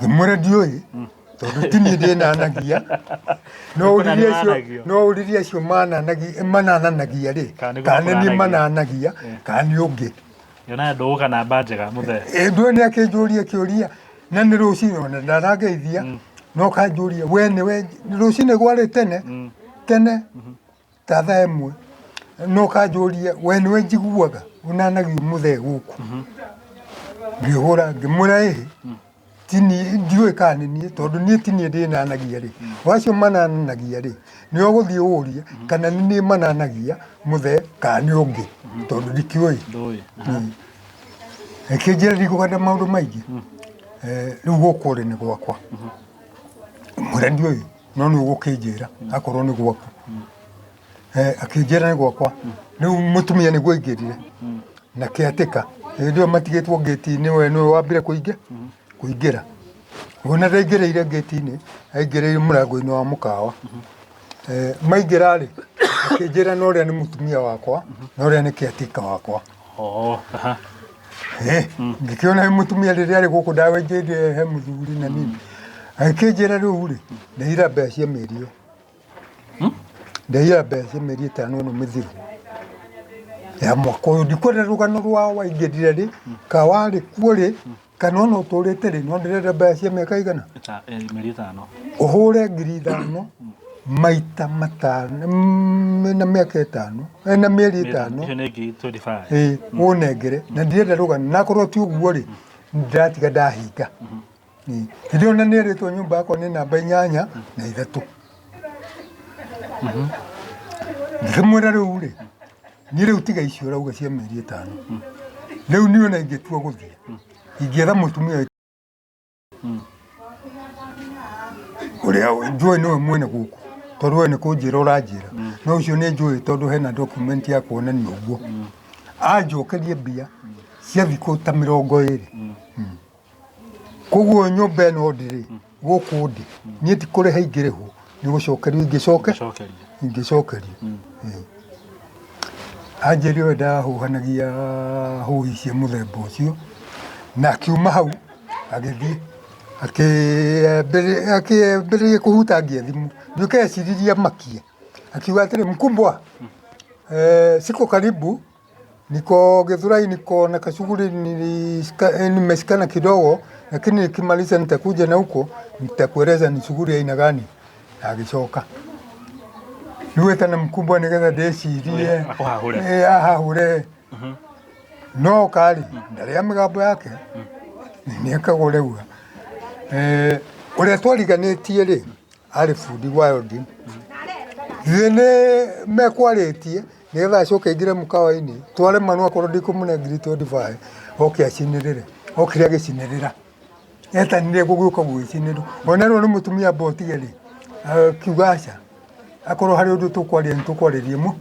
Ngĩmwĩra ndiũĩ tondũ ti niĩ ndĩnanagia no ũririe acio manananagia rĩ kana nĩ mananagia kana nĩ ũngĩ. Yona ndũgũka namba njega mũthee. Ndũĩ nĩ akĩnjũria kĩũria na nĩ rũcinĩ ona ndarangeithia no kanjũria we nĩwe rũcinĩ gwarĩ tene ta thaa 1 no kanjũria we nĩwe njiguaga ũnanagio mũthee gũkũ. Ngĩhũra ngĩmwĩra ĩhĩ ti niĩ ndiũĩ kana nĩ niĩ tondũ niĩ ti niĩ ndĩnanagia rĩ wacio mananagia rĩ nĩ ũgũthiĩ ũrie kana nĩ niĩ mananagia mũthee kana nĩ ũngĩ tondũ ndikĩũĩ. Akĩnjĩra ndigũkanda maũndũ maingĩ rĩu gũkũ rĩ nĩ gwakwa. Mwĩra ndiũĩ no nĩ ũgũkĩnjĩra akorwo nĩ gwaku. Akĩnjĩra nĩ gwakwa rĩu mũtumia nĩguo aingĩrire na caretaker ndio matigĩtwo gate-inĩ we nĩwe wambire kũingĩra ona ndaingĩrĩire gate-inĩ aingĩrĩire mũrango-inĩ wa mũkawa maingĩra rĩ akĩnjĩra na ũrĩa nĩ mũtumia wakwa na ũrĩa nĩ caretaker wakwa ngĩkĩona he mũtumia rĩrĩa arĩ gũkũ ndawenjeirie he mũthuri na nini akĩnjĩra rĩu rĩ ndaira mbeca cia mĩeri ĩyo ndaira mbeca cia mĩeri 5 ĩno mĩthiru ya mwaka ũyũ ndikwenda rũgano rwa waingĩrire rĩ ka warĩ kuo rĩ kana ona ũtũrĩte rĩ no ndĩrenda mbeca cia mĩaka igana mĩeri 5 ũhũre 5,000 maita matano na mĩaka 5 na mĩeri 5 hiyo nĩ 25 ũnengere na ndirenda rũgano na korwo ti ũguo rĩ ndatiga ndahinga hĩndĩ ona nĩrĩtwo nyũmba yakwa nĩ namba 8 na 3 ngĩmwĩra rĩu rĩ niĩ rĩu tiga icio ũrauga cia mĩeri 5 rĩu niĩ ona ingĩtua gũthiĩ ingĩetha mũtumia ũrĩa njũĩ nĩwe mwene gũkũ tondũ we nĩ kũnjĩra ũranjĩra no ũcio nĩ njũĩ tondũ hena document ya kuonania ũguo anjokerie mbia cia thikũ ta 20 koguo nyũmba ĩno ndĩrĩ gũkũ ndĩ niĩ ti kũrĩha ingĩrĩhwo nĩ gũcokerio ingĩcokerio anjĩrire we ndahuhanagia hũhi cia mũthemba ũcio na akiuma hau agĩthiĩ akĩambĩrĩria kũhutangia thimũ nĩũkeciririe makie akiuga atĩrĩ mkubwa siko karibu niko Githurai niko na kashughuli nimeshikana kidogo lakini nikimaliza nitakuja na huko nitakueleza ni shughuli aina gani agĩcoka niweta na mkubwa nigetha ndecirie ahahure no kari ndarĩa mĩgambo yake nĩekagwo rĩu ũrĩa twariganĩtie rĩ arĩ bundi wild nĩ mekwarĩtie nĩgetha acoke aingĩre mũkawa-inĩ tware manu akorwo ndikũmũnengiri 25 oke acinĩrĩre okire agĩcinĩrĩra etanire gũgĩũka gũgĩcinĩrwo ona rĩu nĩ mũtumia mbotige rĩ akiuga aca akorwo harĩ ũndũ tũkwaria nĩ tũkwarĩrie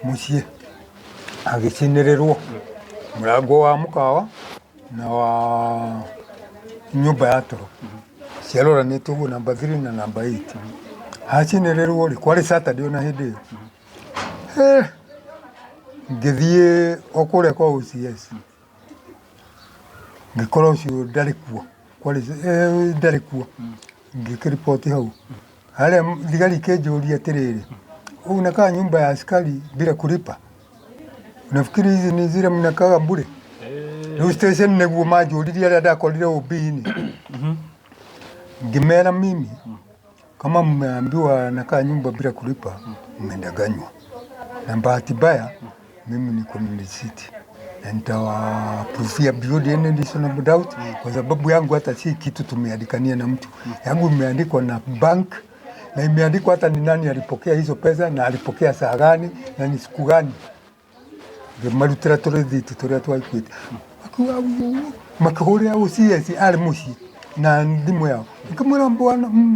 mũciĩ agĩcinĩrĩrwo mũrango wa mũkawa na wa nyũmba ya toro ciaroranĩtwo ũguo namba 3 na namba 8 hacinĩrĩrwo rĩ kwarĩ Saturday ona hĩndĩ ĩyo ngĩthiĩ o kũrĩa kwa OCS ngĩkora ũcio ndarĩ kuo ndarĩ kuo ngĩkĩripoti hau harĩa thigari ikĩnjũria atĩrĩrĩ unakaa nyumba ya askari bila kulipa unafikiri hizi ni zile mnakaga bure rĩu station nĩguo manjũririe arĩa ndakorire OB-inĩ ngĩmera mimi kama mmeambiwa nakaa nyumba bila kulipa mmedanganywa na bahati mbaya mimi niko miliciti na nitawaprufia beyond any reasonable doubt kwa sababu yangu hata si kitu tumeandikania na mtu yangu imeandikwa na bank na imeandikwa hata ni nani alipokea hizo pesa na alipokea saa gani na ni siku gani marutĩra tũrĩthiti tũrĩa twaikuĩte makĩhũrĩra OCS arĩ mũciĩ na thimũ yao nikamwĩra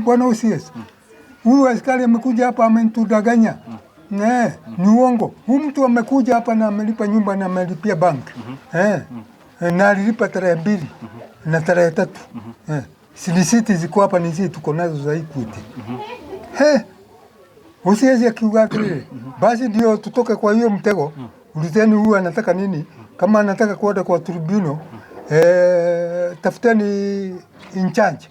bwana OCS huyu askari amekuja hapa amenitudanganya ni uongo huyu mtu amekuja hapa na amelipa nyumba na amelipia bank na alilipa tarehe 2 na tarehe 3 risiti ziko hapa ni sisi tuko nazo za Equity OCS akiuga atĩrĩrĩ basi ndio tutoke kwa hiyo mtego ulizeni huyu anataka nini kama anataka kwenda kwa tribunal tafuteni in charge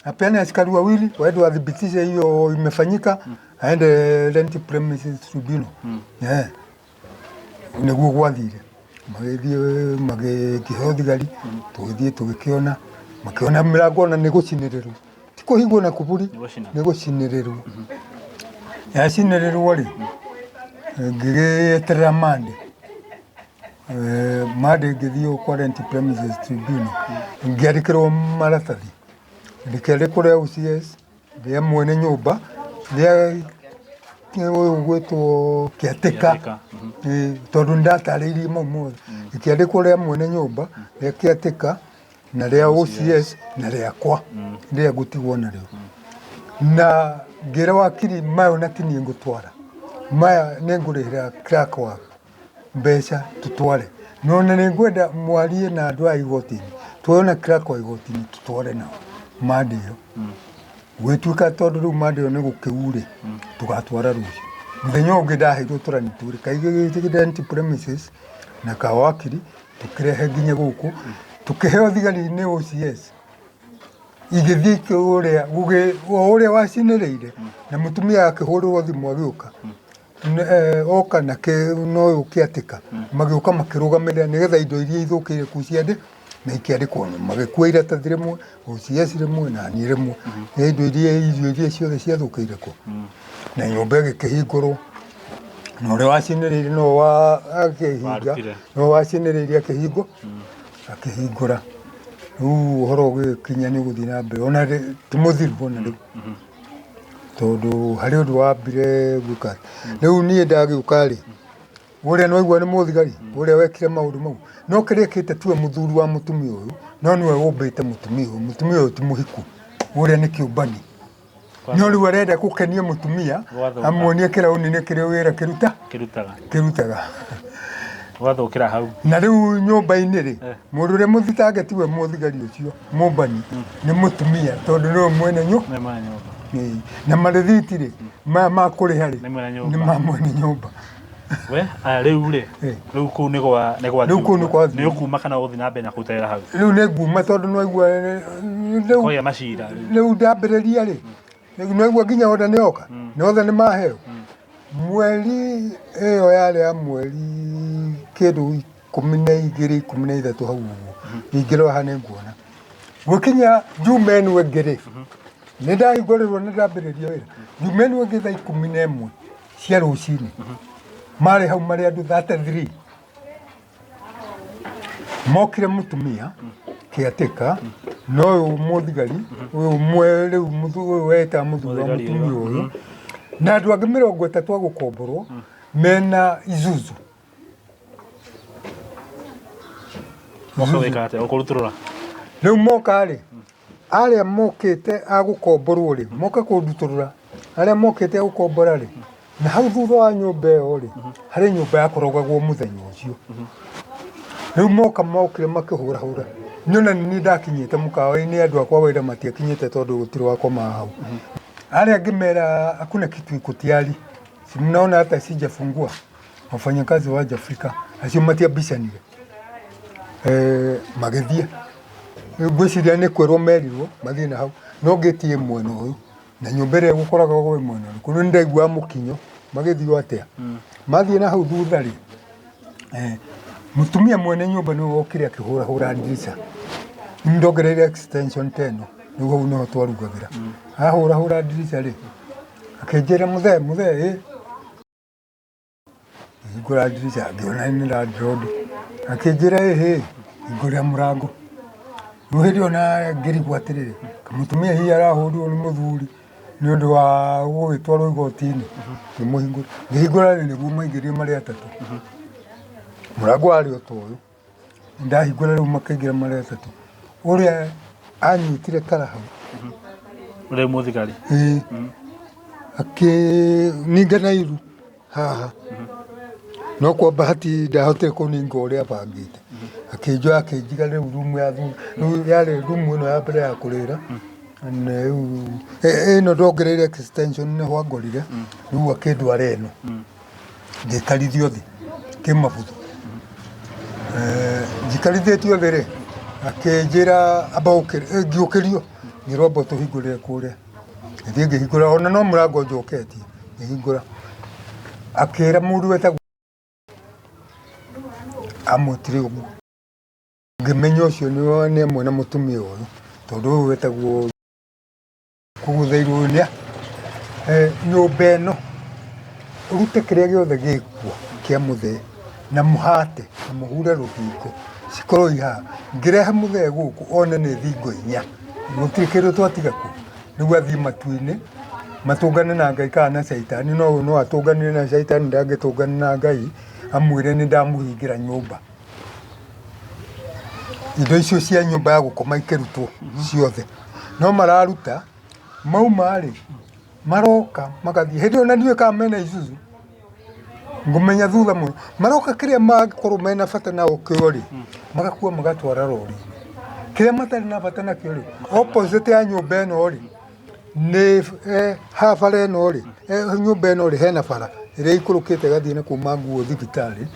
apeane askari wawili waende wadhibitishe hiyo imefanyika aende rent premises tribunal nĩguo gwathire magĩkĩheo thigari tũgĩthiĩ tũgĩkĩona makĩona mĩrango na nĩgũcinĩrĩrwo ti kũhingwo na kuburi nĩgũcinĩrĩrwo yacinĩrĩrwo rĩ ngĩgĩeterera Monday ngĩthiĩ kwa rent premises tribunal ngĩandĩkĩrwo maratathi ndĩkĩandĩkwo OCS rĩa mwene nyũmba rĩa gwĩtwo kĩatĩka tondũ ndatarĩirie mau mothe ngĩandĩkwo rĩa mwene nyũmba rĩa kĩatĩka na rĩa OCS na rĩakwa rĩrĩa ngũtigwo narĩo na ngĩra wakiri maya na ti niĩ ngũtwara maya nĩ ngũrĩhĩra clerk wa mbeca tutware no na nĩngwenda mwarie na andũ a igoti tuone clerk wa igoti tutware nao mande ĩyo gwĩtuĩka tondũ rĩu mande ĩyo nĩ gũkĩure tũgatwara rũciũ mũthenya ũngĩ ndaheirwo tũrani tũrĩ kaigĩte premises na kawakiri tũkĩrehe nginya gũkũ tũkĩheo thigari nĩ OCS igĩthiĩ ũrĩa wacinĩrĩire na mũtumia akĩhũrĩrwo thimũ agĩũka oka na no ũkĩatĩka magĩũka makĩrũgamĩrĩra nĩgetha indo iria ithũkĩire kũu ciande na ikĩandĩkwo magĩkua iratathi rĩmwe OCS rĩmwe na niĩ rĩmwe na indo iria ciothe ciathũkĩire kũ na nyũmba ĩgĩkĩhingũrwo na ũrĩa wacinĩrĩire no akĩhinga no wacinĩrĩire akĩhingwo akĩhingũra rĩu ũhoro ũgĩkinya nĩ gũthiĩ na mbere ona ti mũthiru ona rĩu tondũ harĩ ũndũ wambire gwĩka rĩu niĩ ndagĩũka-rĩ ũrĩa nĩwaigua nĩ mũthigari ũrĩa wekire maũndũ mau no kĩrĩa kĩte tiwe mũthuri wa mũtumia ũyũ no nĩwe ũmbĩte mũtumia ũyũ ti mũhiku ũrĩa nĩ kĩũmbani no rĩu arenda gũkenia mũtumia amuonie kĩrauni-inĩ kĩrĩa wĩra kĩrutaga gwathũkĩra hau na rĩu nyũmba-inĩ-rĩ mũndũ ũrĩa mũthitange tiwe mũthigari ũcio mũmbani nĩ mũtumia tondũ nĩwe mwene nyũmba na marĩthiti-rĩ makũrĩha-rĩ nĩ ma mwene nyũmba we rĩu-rĩ rĩu kũu nĩ ũkuma kana gũthiĩ na mbere na kũrutĩra hau rĩu nĩ nguma tondũ nĩwaigua kũgĩa macira rĩu ndambĩrĩria-rĩ nĩwaigua nginya othe nĩoka na othe nĩ maheo mweri ĩyo yarĩ ya mweri kĩndũ 12 13 hau ũguo ingĩrora haha nĩnguona gũkinya njuma ĩno ĩngĩ-rĩ nĩndahingũrĩrwo nĩndambĩrĩria wĩra njuma ĩno ĩngĩ thaa 11 cia rũcinĩ marĩ hau marĩ andũ 33 mokire mũtumia kĩatĩka no ũyũ mũthigari ũyũ ũmwe rĩu ũyũ weta mũthuri wa mũtumia ũyũ na andũ angĩ 30 a gũkomborwo mena Isuzu rĩu moka-rĩ arĩa mokĩte a gũkomborwo-rĩ moka kũndutũrũra arĩa mokĩte a gũkombora-rĩ na hau thutha wa nyũmba ĩyo-rĩ harĩ nyũmba yakorogagwo mũthenya ũcio rĩu mokire makĩhũrahũra nyona nĩ ndakinyĩte mũkawa-inĩ andũ akwa wĩra matiakinyĩte tondũ gũtirĩ wakoma hau arĩa angĩ mera hakuna kitu iko tayari si mnaona hata sijafungua wafanyakazi wa Afrika acio matiambicanire magĩthiĩ ngwĩciria nĩ kwĩrwo merirwo mathiĩ na hau no ngĩtie mwena ũyũ na nyũmba ĩrĩa gũkoraga gwĩ mwena ũrĩkũ nĩ ndaigua mũkinyo magĩthiĩ atĩa mathiĩ na hau thutha-rĩ mũtumia mwene nyũmba nĩwe wokire akĩhũrahũra ndirica ndongereire extension 10 nĩguo hau nĩho twarugagĩra ahũrahũra ndirica-rĩ akĩnjĩra mũthee hingũra ndirica ngĩona nĩ landlord akĩnjĩra hingũrĩra mũrango rĩu hĩndĩ ĩyo na ngĩrigwo atĩrĩrĩ kamũtumia hihi arahũrirwo nĩ mũthuri nĩ ũndũ wa gũgĩtwarwo igoti-inĩ ngĩhingũra nĩguo maingĩrire marĩ atatũ mũrango warĩ o ta ũyũ ndahingũra rĩu makaingĩra marĩ atatũ ũrĩa anyitire kara hau ũrĩa mũthigari akĩninga iru haha no kwa bahati ndahotire kũninga ũrĩa bangĩte akĩnjoya akĩnjiga rĩu rumu ya thutha rĩu yarĩ rumu ĩno ya mbere ya kũrĩra ĩno ndongereire extension nĩho angorire rĩu akĩndwara ĩno ngĩkarithio thĩ kĩmabutho njikarithĩtio thĩ-rĩ akĩnjĩra amba ngĩũkĩrio ngĩromba tũhingũrĩre kũrĩa gĩthiĩ ngĩhingũra ona no mũrango njoketie ngĩhingũra akĩra mũndũ wetagwo amwĩtire ũguo ngĩmenya ũcio nĩ amwe na mũtumia ũyũ tondũ ũyũ wetagwo kũgũthairwo nĩa nyũmba ĩno ũrute kĩrĩa gĩothe gĩkuo kĩa mũthee na mũhate na mũhure rũthingo cikorwo ihaha ngĩrehe mũthee gũkũ one nĩ thingo 4 gũtirĩ kĩndũ twatiga kuo nĩguo athiĩ matu-inĩ matũngane na Ngai kana na caitani no atũnganire na caitani ndangĩtũngana na Ngai amwĩre nĩ ndamũhingĩra nyũmba indo icio cia nyũmba ya gũkoma ikĩrutwo ciothe no mararuta mauma-rĩ maroka magathiĩ hĩndĩ ĩyo na ndiũĩ kana mena Isuzu ngumenya thutha muno maroka kiria makorwo mena bata na ukiori magakua magatwara rori kiria matari na bata na kiori opposite ya nyumba eno ri ni ha bara eno ri nyumba eno ri hena bara iria ikurukite gathii na kuma nguo thibitari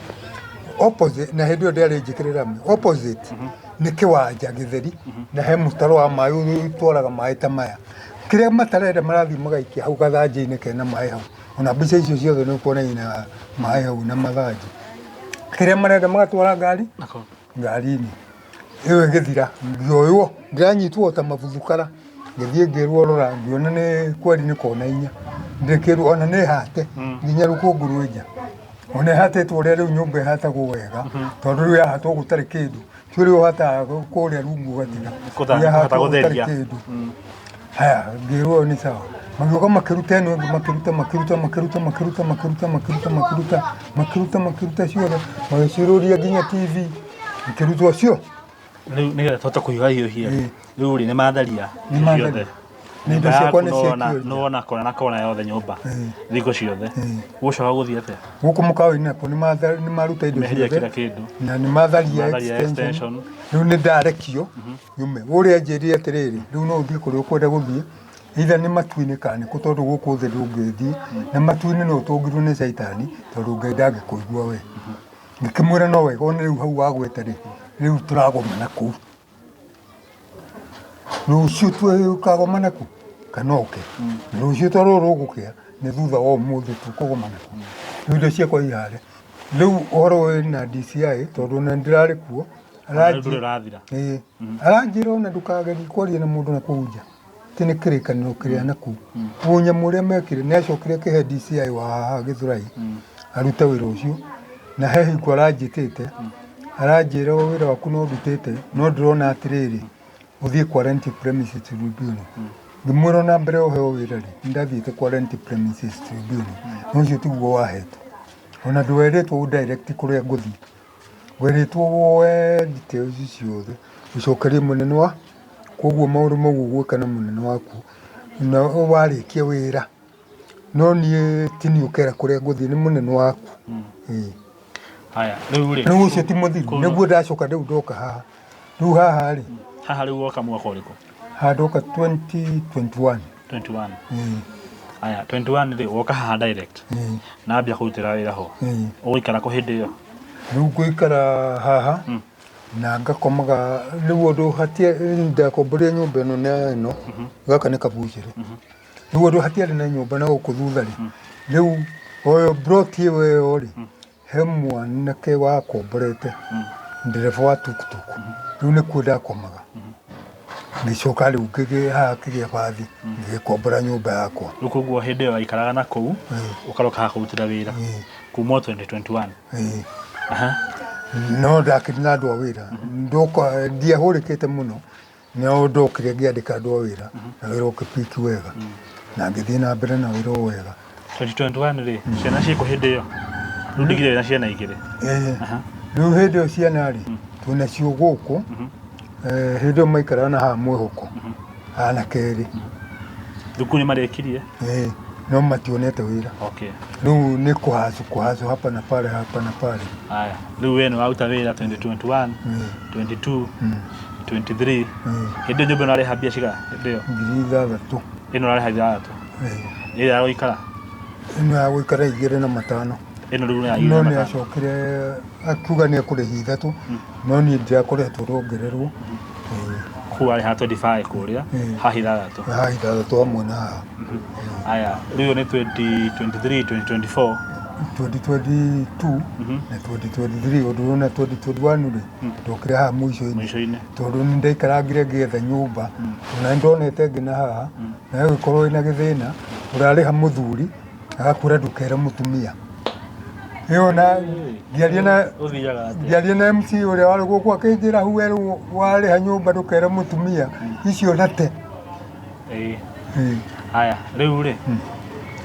opposite na hindio ndari njikirira opposite ni kiwanja githeri na he mutaro wa mai utwaraga mai ta maya kiria matarenda marathi magaikia hau gathanji-ini kena mai hau ona mbica icio ciothe ni kuona ina mai hau na mathanji kiria marenda magatwara ngari-ini iyo igithira ngioywo ndiranyitwo ta mabuthukara ngithie ngirwo rora ngiona ni kweri ni kona inya ndikirwo ona ni hate nginya rukungu rwenja ona hatetwo riu nyumba ihatagwo wega tondu riu yahatwo gutari kindu turi hata kuria rungu gatiga kuhata gutheria haya ngirwo ni sawa magioka makiruta eno makiruta ciothe magiciruria nginya TV ikirutwo cio nigetha tota kuiga hiũhia riu ri ni matharia ciothe ni ndo ciakwa ni ciakio nona kona yothe nyumba thiko ciothe gucoka guthii atia guku mukawa-ini apo ni maruta indo ciothe na ni matharia extension riu ni ndarekio nyume uria njirire atiriri riu no uthii kuria ukwenda guthii itha ni matu-ini kana ku tondu guku thi ndungithii na matu-ini no tungirwo ni caitani tondu Ngai ndangikuigua we ngikimwira no wega ona riu hau wagwete ri riu turagomana kuu rucio tukagomana kuu kana uke rucio twarwo ugukia ni thutha wa umuthi tukugomana kuu riu indo ciakwa ihare riu uhoro na DCI tondu na ndirari kuo aranjira ona ndukageri kwaria na mundu na kuja tini kirikaniro kiria naku unyamu uria mekire ni acokire kihe DCI wa Githurai aruta wira ucio na he hingo aranjitite aranjira wira waku no ndutite no ndirona atiriri uthie quarantine premises tribunal ngimwira na mbere uheo wira ri ndathiite quarantine premises tribunal no ucio tiguo wahetwo ona ndweretwo direct kuria nguthii weretwo woe details ciothe ucokerie munene wa koguo maundu mau gwikana munene waku na warikia wira no nie tini ukera kuria nguthii ni munene waku haya riu ri no ucio ti muthiru niguo ndacoka ndu ndoka haha riu haha riu woka mwaka uriku handoka 2021 haya 21 ri woka haha direct na ambia kurutira wira ho uguikara ku hindi iyo riu nguikara haha na ngakomaga riu undu hatie ndakomboria nyumba ino na ino gaka ni kabuciri riu undu hatie na nyumba na guku thutha ri riu oyo broti we ri he mwanake wakomborete ndereva wa tukutuku riu ni kuo ndakomaga ngicoka riu ngigi haha kiria bathi ngikombora nyumba yakwa riu koguo hindi iyo waikaraga na kuu ukaroka haha kurutira wira kuma 2021 no ndakiri na andu a wira ndoka ndiahurikite muno no ndokire ngiandika andu a wira na wira ukipiki wega na ngithii na mbere na wira wega 2021 ri ciana ciku hindi iyo riu ndigire na ciana igiri riu hindi iyo ciana ri twina cio guku hindi iyo maikara na ha mwihuko ana keri thukuru marekirie no mationete wira riu ni kuhacu hapa na pale haya riu wenu auta wira 2021 22 23 hindi nyumba nare habia ciga hindi iyo ngiri 6 ino nare habia 3 ira roikara ino ya guikara 2 na 5 ino riu no ni acokire akuga ni akurihi 3 no ni ndiakoretwo rongererwo kuari ha 25 kuria ha 3 amwe na haha haya riu ni 2023 2024 2022 na 2023 undu na 2021 ri ndokire haha mwisho-ini tondu ni ndaikarangire ngietha nyumba na ndonete ngina haha na gikorwo ina githina urariha muthuri agakura ndukera mutumia iyo na ngiaria na MC uria wari guku akinjira hu weru wariha nyumba ndukera mutumia icio nate haya riu ri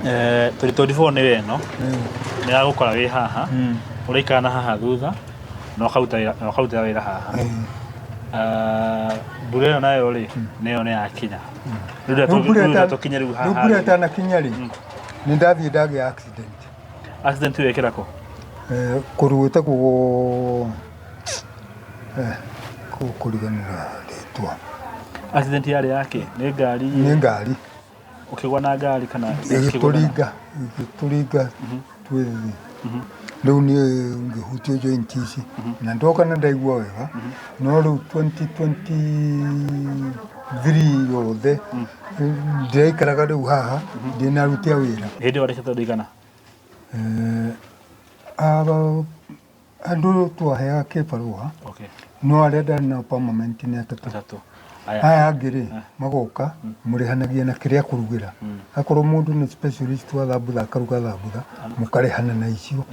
2024 ni weno ni agukora wi haha uraikana haha thutha no kauta wira haha mbura nayo ri niyo ni akinya riu tukinya riu haha mbura tana kinya ri ni ndathie ndagia accident accident ĩyo ĩkĩra kũ? Kũruta kũriganĩra rĩtwa. Accident yarĩ yake nĩ ngari? Nĩ ngari. Ũkĩgwa na ngari kana? Ĩgĩtũringa twĩrĩ. Rĩu niĩ ngĩhutio joint ici na ndoka na ndaigua wega, no rĩu 2023 yothe ndĩraikaraga rĩu haha ndĩnarutia wĩra. Hĩndĩ ĩyo warĩhĩte ndũigana? Andũ twaheaga kĩbarũa no arĩa ndarĩ nao permanent nĩ atatũ. Aya angĩ-rĩ magoka mũrĩhanagia na kĩrĩa kũrugĩra. Akorwo mũndũ nĩ specialist wa thambutha akaruga thambutha mũkarĩhana na icio.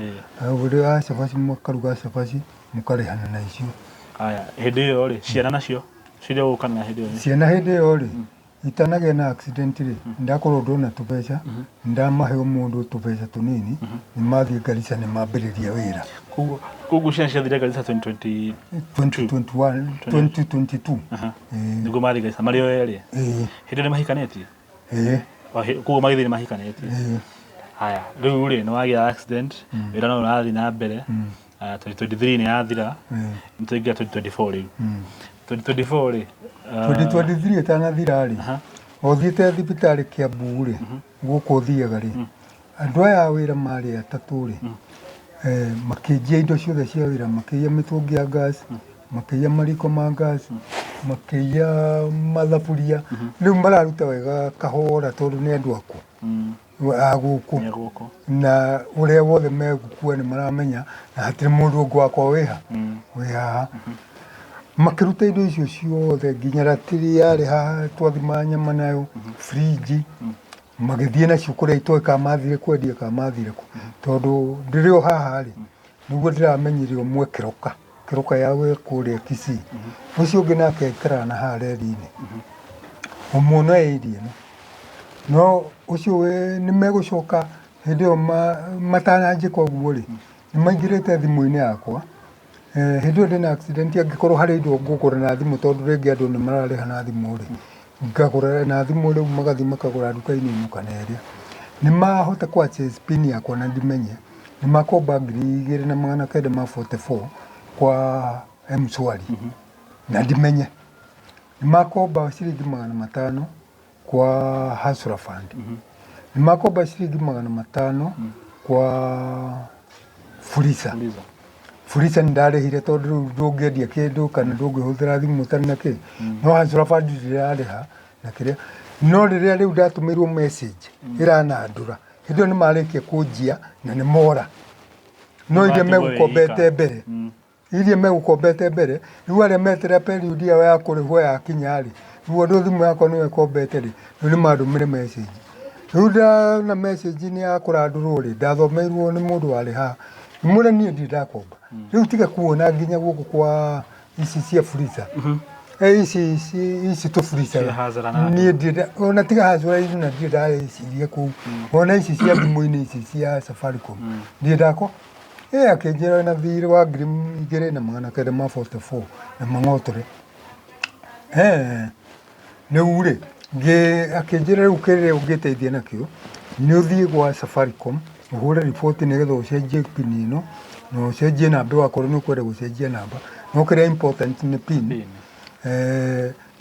Ũrĩa wa cabaci mũkaruga cabaci mũkarĩhana na icio. Aya, hĩndĩ ĩyo-rĩ ciana nacio cirĩ gũka na hĩndĩ ĩyo? Ciana hĩndĩ ĩyo-rĩ itanagĩa na accident-rĩ ndakorwo ndona tũbeca ndamahe mũndũ tũbeca tũnini nĩmathiĩ Garissa nĩmambĩrĩria wĩra. Koguo ciana ciathire Garissa 2022? Nĩguo mathiĩ Garissa marĩ o erĩ? Hĩndĩ ĩyo nĩmahikanĩtie? Koguo magĩthiĩ nĩmahikanĩtie? Haya, rĩu-rĩ nĩwagĩa accident, wĩra no ũrathiĩ na mbere, 2023 nĩyathira, nĩtũingĩra 2024 rĩu. 2024-rĩ 2023 ĩtanathira-rĩ o thiĩte thibitarĩ Kiambu-rĩ gũkũ thiaga-rĩ andũ aya a wĩra marĩ atatũ-rĩ makĩnjia indo ciothe cia wĩra, makĩiya mĩtũngi ya gas, makĩiya mariko ma gas, makĩiya mathaburia. Rĩu mararuta wega kahora tondũ nĩ andũ akũ a gũkũ na ũrĩa wothe megũkua nĩmaramenya na hatirĩ mũndũ ũngĩ wakwa wĩ haha. Makĩruta indo icio ciothe nginya ratiri yarĩ haha twathima nyama nayo, fridge magĩthiĩ nacio kũrĩa itoĩ kana mathire kwendia kana mathire kũ, tondũ ndĩrĩ o haha-rĩ nĩguo ndĩramenyire ũmwe kĩroka yawe kũrĩa Kisii, ũcio ũngĩ nake aikaraga na haha reri-inĩ, ũmwe no area no ũcio nĩmegũcoka hĩndĩ ĩyo matananjĩka ũguo-rĩ nĩmaingĩrĩte thimũ-inĩ yakwa. Hĩndĩ ĩyo ndĩna accident angĩkorwo harĩ indo ngũgũra na thimũ tondũ rĩngĩ andũ nĩmararĩha na thimũ-rĩ ngagũra na thimũ, rĩu magathiĩ makagũra nduka-inĩ ĩno kana ĩrĩa. Nĩmahota kũ-access pin yakwa na ndimenye, nĩmakomba 2,944 kwa M-Shwari na ndimenye, nĩmakomba ciringi 500 kwa Hustler Fund, nĩmakomba ciringi 500 kwa Fuliza nĩndarĩhire tondũ rĩu ndũngĩendia kĩndũ kana ndũngĩhũthĩra thimũ ũtarĩ na kĩ, no Hustler Fund ndĩrarĩha na kĩrĩa. No rĩrĩa rĩu ndatũmĩirwo message ĩranandũra, hĩndĩ ĩyo nĩmarĩkia kũnjia na nĩmora, no iria megũkombete mbere, rĩu arĩa meterera period yao ya kũrĩhwo yakinya-rĩ, rĩu andũ thimũ yakwa nĩyo ĩkombete-rĩ, rĩu nĩmandũmĩre message. Rĩu ndona message nĩ ya kũrandũrwo-rĩ ndathomeirwo nĩ mũndũ warĩ haha, mwĩre niĩ ndirĩ ndakomba. Rĩu tiga kuona nginya gũkũ kwa ici cia Fuliza, ici tũburicaga niĩ ndirĩ, ona tiga Hustler na ndirĩ ndarĩciria kũu, ona ici cia thimũ-inĩ ici cia Safaricom ndirĩ ndako. Akĩnjĩra na thirĩ wa 2,944 na mang'otore. Rĩu-rĩ akĩnjĩra rĩu kĩrĩa ũngĩteithia nakĩo nĩ ũthiĩ gwa Safaricom ũhũre riboti nĩgetha ũcenjie pin ĩno na ũcenjie namba wakorwo nĩ ũkwenda gũcenjia namba, no kĩrĩa important nĩ pin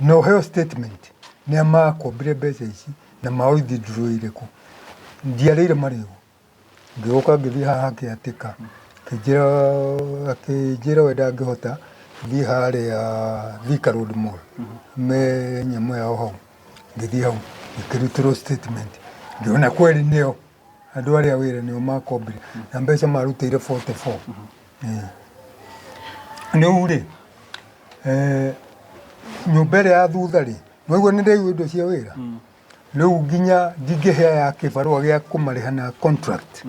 na ũheo statement nĩa makombire mbeca ici na mawithdraw irĩkũ. Ndiarĩire marĩo, ngĩũka ngĩthiĩ haha ngĩhatĩka, akĩnjĩra we ndangĩhota thiĩ harĩa Thika Road Mall me nyamũ yao hau, ngĩthiĩ hau ngĩkĩrutĩrwo statement, ngĩona kweri nĩo andũ arĩa wĩra nĩo makombire na mbeca marutĩire 44. Rĩu-rĩ nyũmba ĩrĩa ya thutha-rĩ nĩguo nĩndĩraigua indo cia wĩra, rĩu nginya ndingĩhea kĩbarũa gĩa kũmarĩha na contract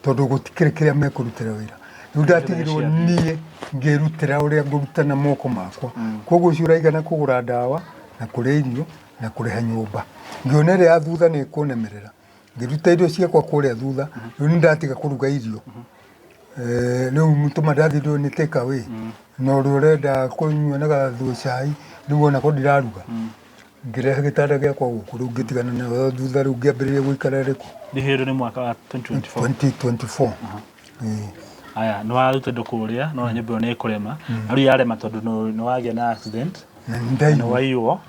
tondũ gũtikĩrĩ kĩrĩa mekũrutĩra wĩra. Rĩu ndatigirwo niĩ ngĩrutĩra ũrĩa ngũruta na moko makwa, koguo ũcio ũraigana kũgũra ndawa na kũrĩa irio na kũrĩha nyũmba. Ngĩona ĩrĩa ya thutha nĩ ĩkũnemerera, ngĩruta indo ciakwa kũrĩa thutha, rĩu nĩndatiga kũruga irio. Rĩu tũma ndathirwo nĩ take away, na ũrĩa ũrenda kũnyua na gathuo cai, rĩu onako ndiraruga. ngirehe gitanda giakwa guku riu ngitigana nayo thutha riu ngiambiriria guikara riku Ni hero ni mwaka wa 2024. 2024 Aya no waruta ndukuria no nyumba ni kurema ari yarema tondu no wagia na accident no waiyo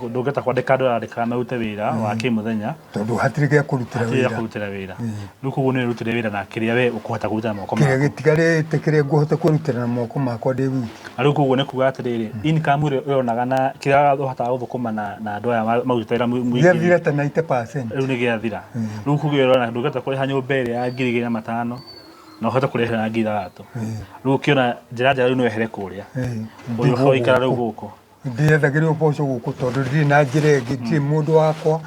ndugeta kwandika andu arandika marute wira wa kimuthenya tondu hatiri gia kurutira wira rukugu ni rutire wira na kiria we ukuhota kuruta moko makwa kiria gitigarite kiria nguhota kurutira na moko makwa ndi wi ari kugu ni kuga atiriri income ire yonaga na kiria uhota guthukuma na andu aya marutira mwingi githira ta 90% riu ni giathira riu kugu irona ndugeta kuriha nyumba ire ya 2,500 no hota kurehera na ngira gato riu kiona njira njara riu no ehere kuria uyu ho ikara riu guku ndiethagire uboco guku tondu ndiri na njira ingi ndiri mundu wakwa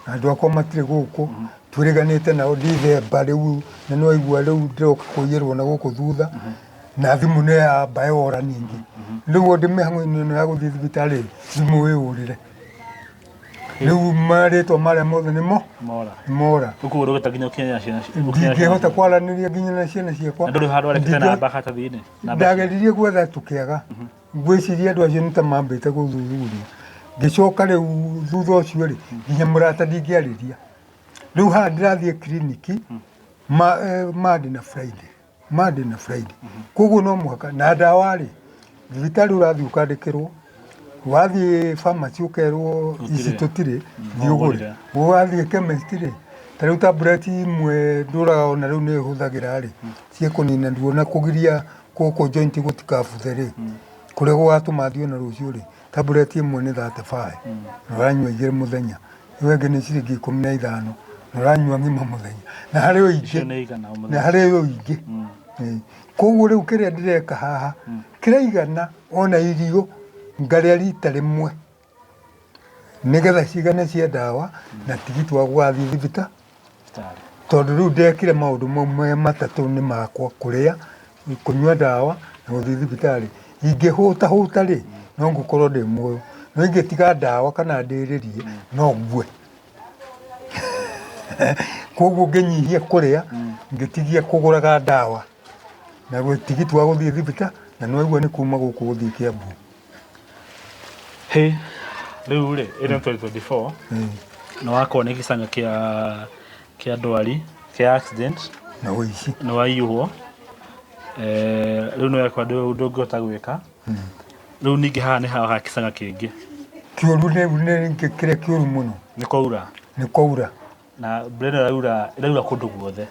andu akwa matire guku twiriganite nao ndithemba riu na no igua riu ndiroka kuyirwo na guku thutha na thimu ne ya bayora ningi riu ndi mihango-ini ino ya guthii thibitari thimu wiurire riu maritwa maria mothe nimo mora uku urugeta nginya Kenya ciana ndingihota kwaraniria nginya na ciana ciakwa nduri handu arekete na mbaka tathini ndageririe gwetha tukiaga ngwiciria andu acio nita mambite guthuthuria ngicoka riu thutha ucio ri nginya murata ndingiariria riu haha ndirathie kliniki Monday na Friday koguo no muhaka na ndawa ri thibitari urathie ukandikirwo wathie pharmacy ukerwo ici tutire thiugure wathie chemist ri tariu tablet imwe nduraga ona riu ni huthagira ri cie kunina nduo na kugiria koko joint gutikabuthe ri kuria gwatuma thio na rucio ri tablet imwe ni 35 uranywa igire muthenya wenge ni ciringi 15 uranywa ngima muthenya na hari o ingi koguo riu kiria ndireka haha kiraigana ona irio ngaria rita rimwe nigetha cigane cia ndawa na tigiti wa gwathie thibitari tondu riu ndekire maundu mamwe matatu ni makwa kuria kunywa ndawa na guthie thibitari ingihuta ri no ngukorwo ndi muoyo no ingitiga ndawa kana ndiririe no ngue koguo nginyihia kuria ngitigia kuguraga ndawa na gwe tigiti wa guthie thibitari na no igua ni kuma guku guthie Kiambu riu ri ino 2024 no wako ni gisanga kia ndwari kia accident na wici no waiyuo riu no yakwa ndungihota gwika riu ningi haha ni haha gisanga kingi kiuru ne kiria kiuru muno ni kwaura na brenda raura kundu guothe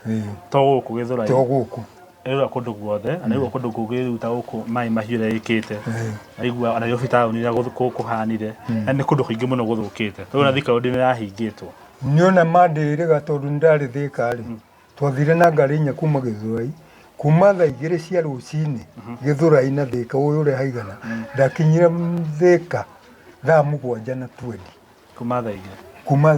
to guku githura to guku ero kundu guothe ana ero kundu kugiruta guku mai mahiure ikite aigua ana yo fita unira kuhanire na ni kundu kuingi muno guthukite to na thika odi nirahingitwo niona mandire gatondu ndari thikari twathire na ngari nya kuma Githurai kuma thaa 2 cia rucini Githurai na thika uyu uri haigana ndakinyire thika thaa 7 na 20 kuma thaa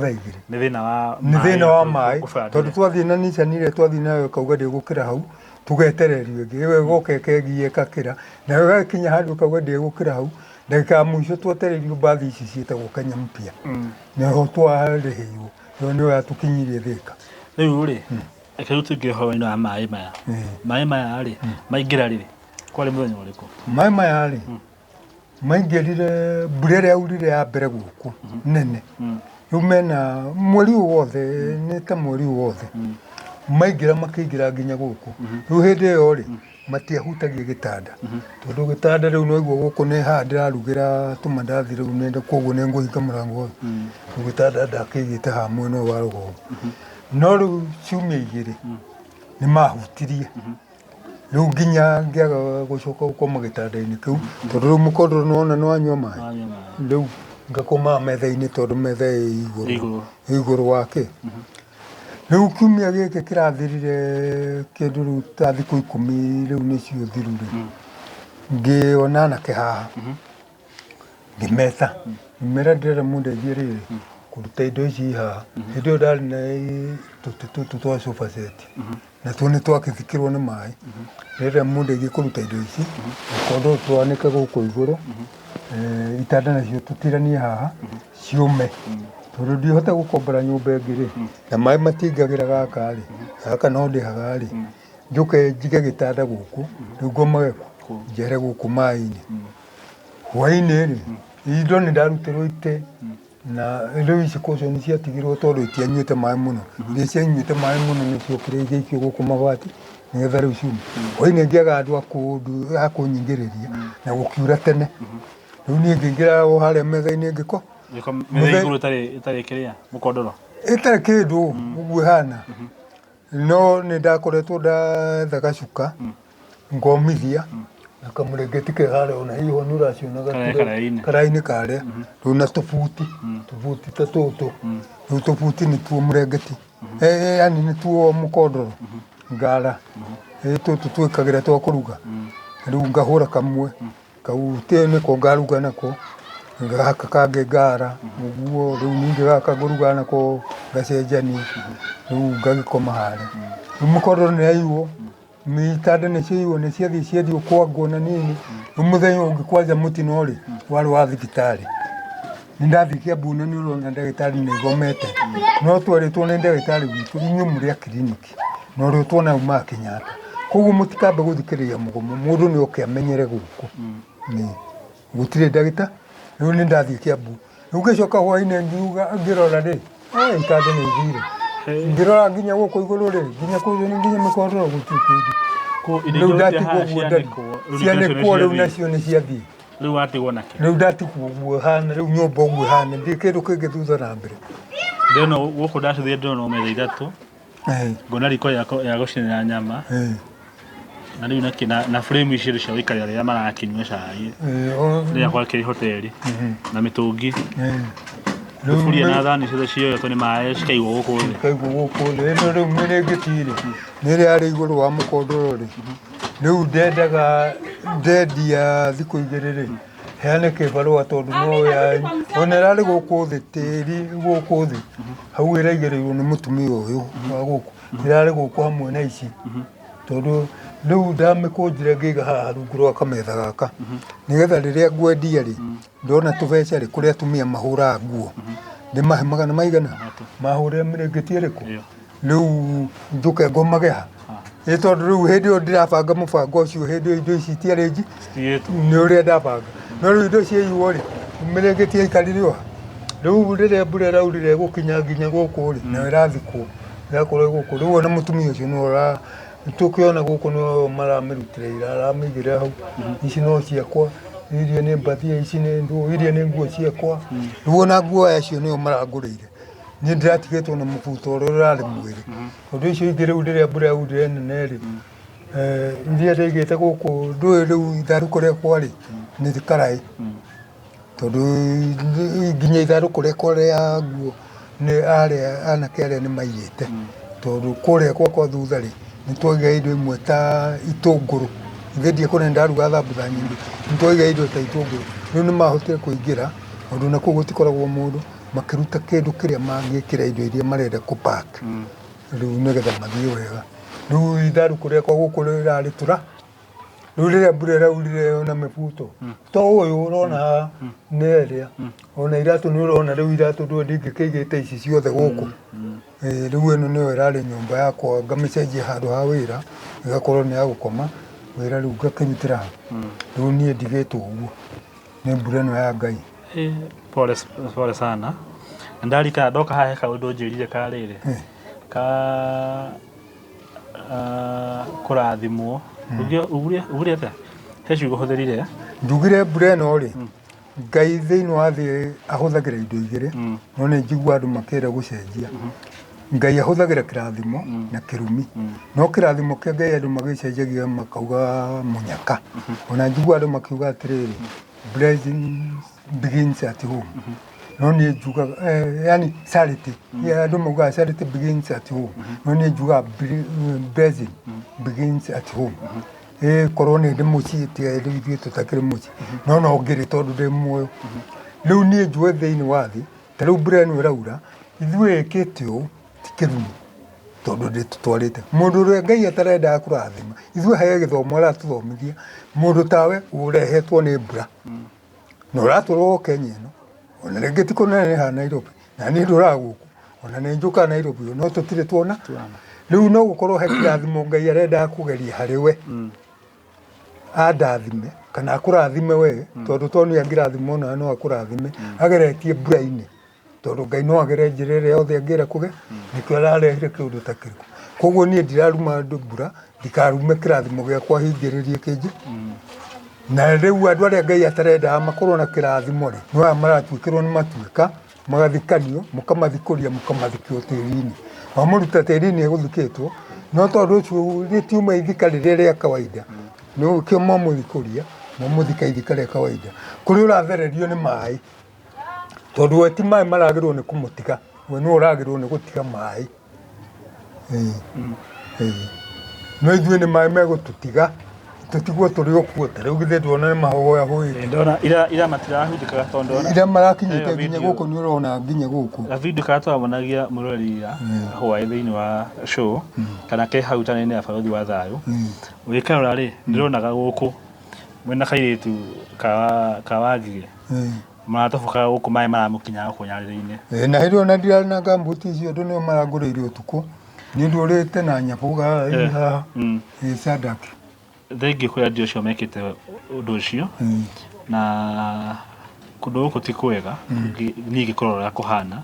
2 ni thina wa mai tondu twathie na nicanire twathie nayo kauga ndigukira hau tugetererio ngi we gokeke ngie kakira na we kinya handu kauga ndigukira hau ndagika mwisho twetererio bathi ici cietagwo Kenya Mpya neho twarihirwo no ni atukinyirie thika riu ri akiru tungihoa ino mai maya ri maingira riri kwari muthenya uriku mai maya ri maingirire mbura yaurire ya mbere guku nene riu mena mweri wothe ni ta mweri wothe maingira makiingira nginya guku riu hindi iyo ri matiahutagia gitanda tondu gitanda riu no igua guku ni haha ndirarugira tumandathi riu nenda koguo ni nguhinga murango uyu gitanda ndakigite ha mwena wa rugongo no riu ciumia igiri ni mahutirie riu nginya ngiaga gucoka gukoma gitanda-ini kiu tondu riu mukondo nona ni wanyua mai riu ngakoma metha-ini tondu metha iguru wake riu kiumia giki kirathirire kindu riu ta thiku 10 riu nicio thiru ri ngiona anake haha ngimeta ngimera ndĩrenda mũndeithie rĩrĩ kũruta indo ici haha hĩndĩ ĩyo ndarĩ na tũtũ twa sofa set na tuo nĩ twakĩthikĩrwo nĩ maĩ ndĩrenda mũndeithie kũruta indo ici mũkondo twanĩke gũkũ igũrũ itanda nacio tũtiranie haha ciũme tondũ ndihota gũkombora nyũmba ĩngĩ rĩ na maĩ matingagĩra gaka rĩ gaka no ndĩhaga rĩ njũke njige gĩtanda gũkũ rĩu ngomage njere gũkũ maĩ-inĩ hwaĩ-inĩ rĩ indo nĩ ndarutĩrwo itĩ na rĩu ici koco nĩ ciatigirwo tondũ itianyuĩte maĩ mũno iria cianyuĩte maĩ mũno nĩ ciokire igĩikio gũkũ mabati nĩgetha rĩu ciume hwainĩ ngĩaga andũ a kũnyingĩrĩria na gũkiura tene rĩu niĩ ngĩingĩra o harĩa metha-inĩ ngĩko metha igũrũ ĩtarĩ kĩrĩa mũkondoro ĩtarĩ kĩndũ ũguo ĩhana no nĩ ndakoretwo ndatha gacuka ngomithia na kamũrengeti ke harĩa ona hiho nĩ ũraciona karaĩ-inĩ karĩa rĩu na tũbuti ta tũtũ rĩu tũbuti nĩ tuo mũrengeti yani nĩ tuo mũkondoro ngara tũtũ twĩkagĩra twa kũruga rĩu ngahũra kamwe kau nĩko ngaruga nako gaka kangĩ ngara ũguo rĩu ningĩ gaka ngũruga nako ngacenjania rĩu ngagĩkoma harĩa rĩu mũkondoro nĩ yaiywo itanda nĩ ciaiywo nĩ ciathiĩ ciendio kwa ngona nini mũthenya ũngĩ kwanja mũtino rĩ warĩ wa thibitarĩ nĩ ndathiĩ Kĩambu na nĩ ũrona ndagĩtarĩ nĩ igomete no twarĩtwo nĩ ndagĩtarĩ witũ inyuĩ mũrĩ a kiriniki na ũrĩa tuona uma Kenyatta koguo mũtikambe gũthikĩrĩria mũgomo mũndũ nĩ oke amenyere gũkũ gũtirĩ ndagĩtarĩ rĩu nĩ ndathiĩ Kĩambu rĩu ngĩcoka hwainĩ ngĩrora rĩ itanda nĩ ithire ngĩrora nginya gũkũ igũrũ rĩ nginya kũu nginya mũkondoro gũtirĩ kĩndũ rĩu ndatigwo guo cianĩkwo rĩu nacio nĩ ciathiĩ rĩu watigwo nakĩ rĩu ndatigwo guo hana rĩu nyũmba ũguo hana ndĩ kĩndũ kĩngĩ thutha na mbere ndĩrona gũkũ ndacithia ndĩrona metha ithatũ ngona riko ya gũcinĩra nyama na rĩu na frame ici cia gũikarĩra rĩrĩa marakĩnyua cai rĩrĩa kwakĩrĩ hoteli na mĩtũngi thuburia na thani ciothe cioyetwo nĩ maĩ cikaigwo gũkũ thĩ rĩu mĩrĩngĩti-rĩ nĩ ĩrĩa igũrũ wa mũkondoro rĩ rĩu ndendia thikũ igĩrĩ rĩ heane kĩbarũa tondũ ona ĩrarĩ gũkũ thĩ tĩri gũkũ thĩ hau ĩraigĩrĩirwo nĩ mũtumia ũyũ wa gũkũ ĩrarĩ gũkũ hamwe na ici tondũ rĩu ndamĩkũnjire ngĩiga haha rungu rwa kametha gaka nĩgetha rĩrĩa ngwendia rĩ ndona tũbeca rĩ kũrĩa atumia mahũraga nguo ndĩmahe magana maigana mahũrĩra mĩrĩngĩti ĩrĩkũ rĩu njũke ngomage ha tondũ rĩu hĩndĩ ĩyo ndĩrabanga mũbango ũcio hĩndĩ ĩyo indo ici itiarĩ nĩ ũrĩa ndabanga no rĩu indo ciaiywo rĩ mĩrĩngĩti yaikarire ha rĩu rĩrĩa mbura ĩraurire gũkinya nginya gũkũ rĩ nayo ĩrathikwo ĩrakorwo gũkũ rĩu ona mũtumia ũcio nĩ tũkĩona gũkũ nĩo maramĩrutĩra ira aramĩigĩra hau ici no ciakwa iria nĩ mbathia ici nĩ ndũ iria nĩ nguo ciakwa rĩu ona nguo acio nĩo marangũrĩire niĩ ndĩratigĩtwo na mũbuto ũrĩa ũrarĩ mwĩrĩ ũndũ icio ingĩ rĩu rĩrĩa mbura yaurire nene rĩ iria ndaigĩte gũkũ ndũĩ rĩu itharũkũ rĩakwa rĩ nĩ karaĩ tondũ nginya itharũkũ rĩakwa rĩa nguo anake arĩa nĩ maiyĩte tondũ kũrĩa gwakwa thutha rĩ nĩ twaiga indo imwe ta itũngũrũ ithendia kũrĩa ndaruga thambutha nyingĩ nĩ twaiga indo ta itũngũrũ rĩu nĩ mahotire kũingĩra tondũ na kũu gũtikoragwo mũndũ makĩruta kĩndũ kĩrĩa mangĩkĩra indo iria marenda kũpack rĩu nĩgetha mathiĩ wega rĩu itharũkũ rĩakwa gũkũ rĩrarĩtũra rĩu rĩrĩa mbura ĩraurire ona mĩbuto to ũyũ ũrona haha nĩ ĩrĩa ona iratũ nĩ ũrona rĩu iratũ ndũĩ ndingĩkĩigĩte ici ciothe gũkũ rĩu ĩno nĩyo ĩrarĩ nyũmba yakwa ngamĩcenjia handũ ha wĩra ĩgakorwo nĩ ya gũkoma wĩra rĩu ngakĩrutĩra rĩu niĩ ndigĩtwo ũguo nĩ mbura ĩno ya Ngai pole sana ndarika ndoka haha kaũndũ njĩrire ka rĩrĩ ka kũrathimwo ugire atĩa he ciugo hũthĩrire ndugire mbura ĩno rĩ Ngai thĩinĩ wa thĩ ahũthagĩra indo igĩrĩ no nĩ njigua andũ makĩenda gũcenjia Ngai ahũthagĩra kĩrathimo na kĩrumi no kĩrathimo kĩa Ngai andũ magĩcenjagia makauga mũnyaka ona njigua andũ makiuga atĩrĩrĩ blessing begins at home no niĩ njugaga yani charity andũ maugaga charity begins at home no niĩ njugaga blessing begins at home korwo nĩ ndĩ mũciĩ tiga ithuĩ tũtakĩrĩ mũciĩ no ngĩrĩ tondũ ndĩ muoyo rĩu niĩ njũĩ thĩinĩ wa thĩ ta rĩu mbura ĩno ĩraura ithuĩ ĩkĩte ũũ ti kĩrumi tondũ ndĩtũtwarĩte mũndũ ũrĩa Ngai atarendaga kũrathima ithuĩ he gĩthomo aratũthomithia mũndũ tawe ũrehetwo nĩ mbura na ũratwarwo Kenya ĩno ona rĩngĩ ti kũneneha Nairobi na niĩ ndũraga gũkũ ona nĩ njũkaga Nairobi no tũtirĩ tuona rĩu no gũkorwo he kĩrathimo Ngai arendaga kũgeria harĩ we andathime kana akũrathime we tondũ to nĩ angĩrathima ona no akũrathime ageretie mbura-inĩ tondu Ngai no agere njĩra ĩrĩa yothe angĩra kuge nĩkĩo ararehire kĩũndũ ta kĩrĩkũ koguo niĩ ndiraruma andũ mbura ndikarume kĩrathimo gĩakwa hingĩrĩrie kĩnji na rĩu andũ arĩa Ngai atarendaga makorwo na kĩrathimo rĩ no aya maratuĩkĩrwo nĩ matuĩka magathikanio mũkamathikũria mũkamathikio tĩri-inĩ wamũruta tĩri-inĩ egũthikĩtwo no tondũ ũcio rĩtiuma ithika rĩrĩa rĩa kawaida no kĩo mamũthikũria mamũthika ithika rĩa kawaida kũrĩ ũrathererio nĩ maĩ tondu we ti maĩ maragĩrwo nĩ kũmũtiga we nĩ ũragĩrwo nĩ gũtiga maĩ no ithuĩ nĩ maĩ megũtũtiga tũtigwo tũrĩ okuo ta rĩu githĩ ndwona nĩ mahoya hũĩte ndona ira matirahundĩkaga tondũ ona ira marakinyĩte nginya gũkũ nĩ ũrona nginya gũkũ video karĩa twamonagia mũrori hwaĩ thĩinĩ wa show kana ke hau tani-inĩ ya bũrũri wa thayũ ũgĩkarora rĩ ndĩronaga gũkũ mwena kairĩtu ka Wangigĩ maratobokaga gũkũ maĩ maramũkinyaga gũkũ nyarĩrĩ-inĩ na hĩndĩ ona ndirana mbuti icio andũ nĩo marangũrĩire ũtukũ nĩ ndũrĩte na nyaboga haha Sadak thengiũ kũrĩ andũ acio mekĩte ũndũ ũcio na kũndũ gũkũ ti kwega niĩ ngĩkũrora kũhana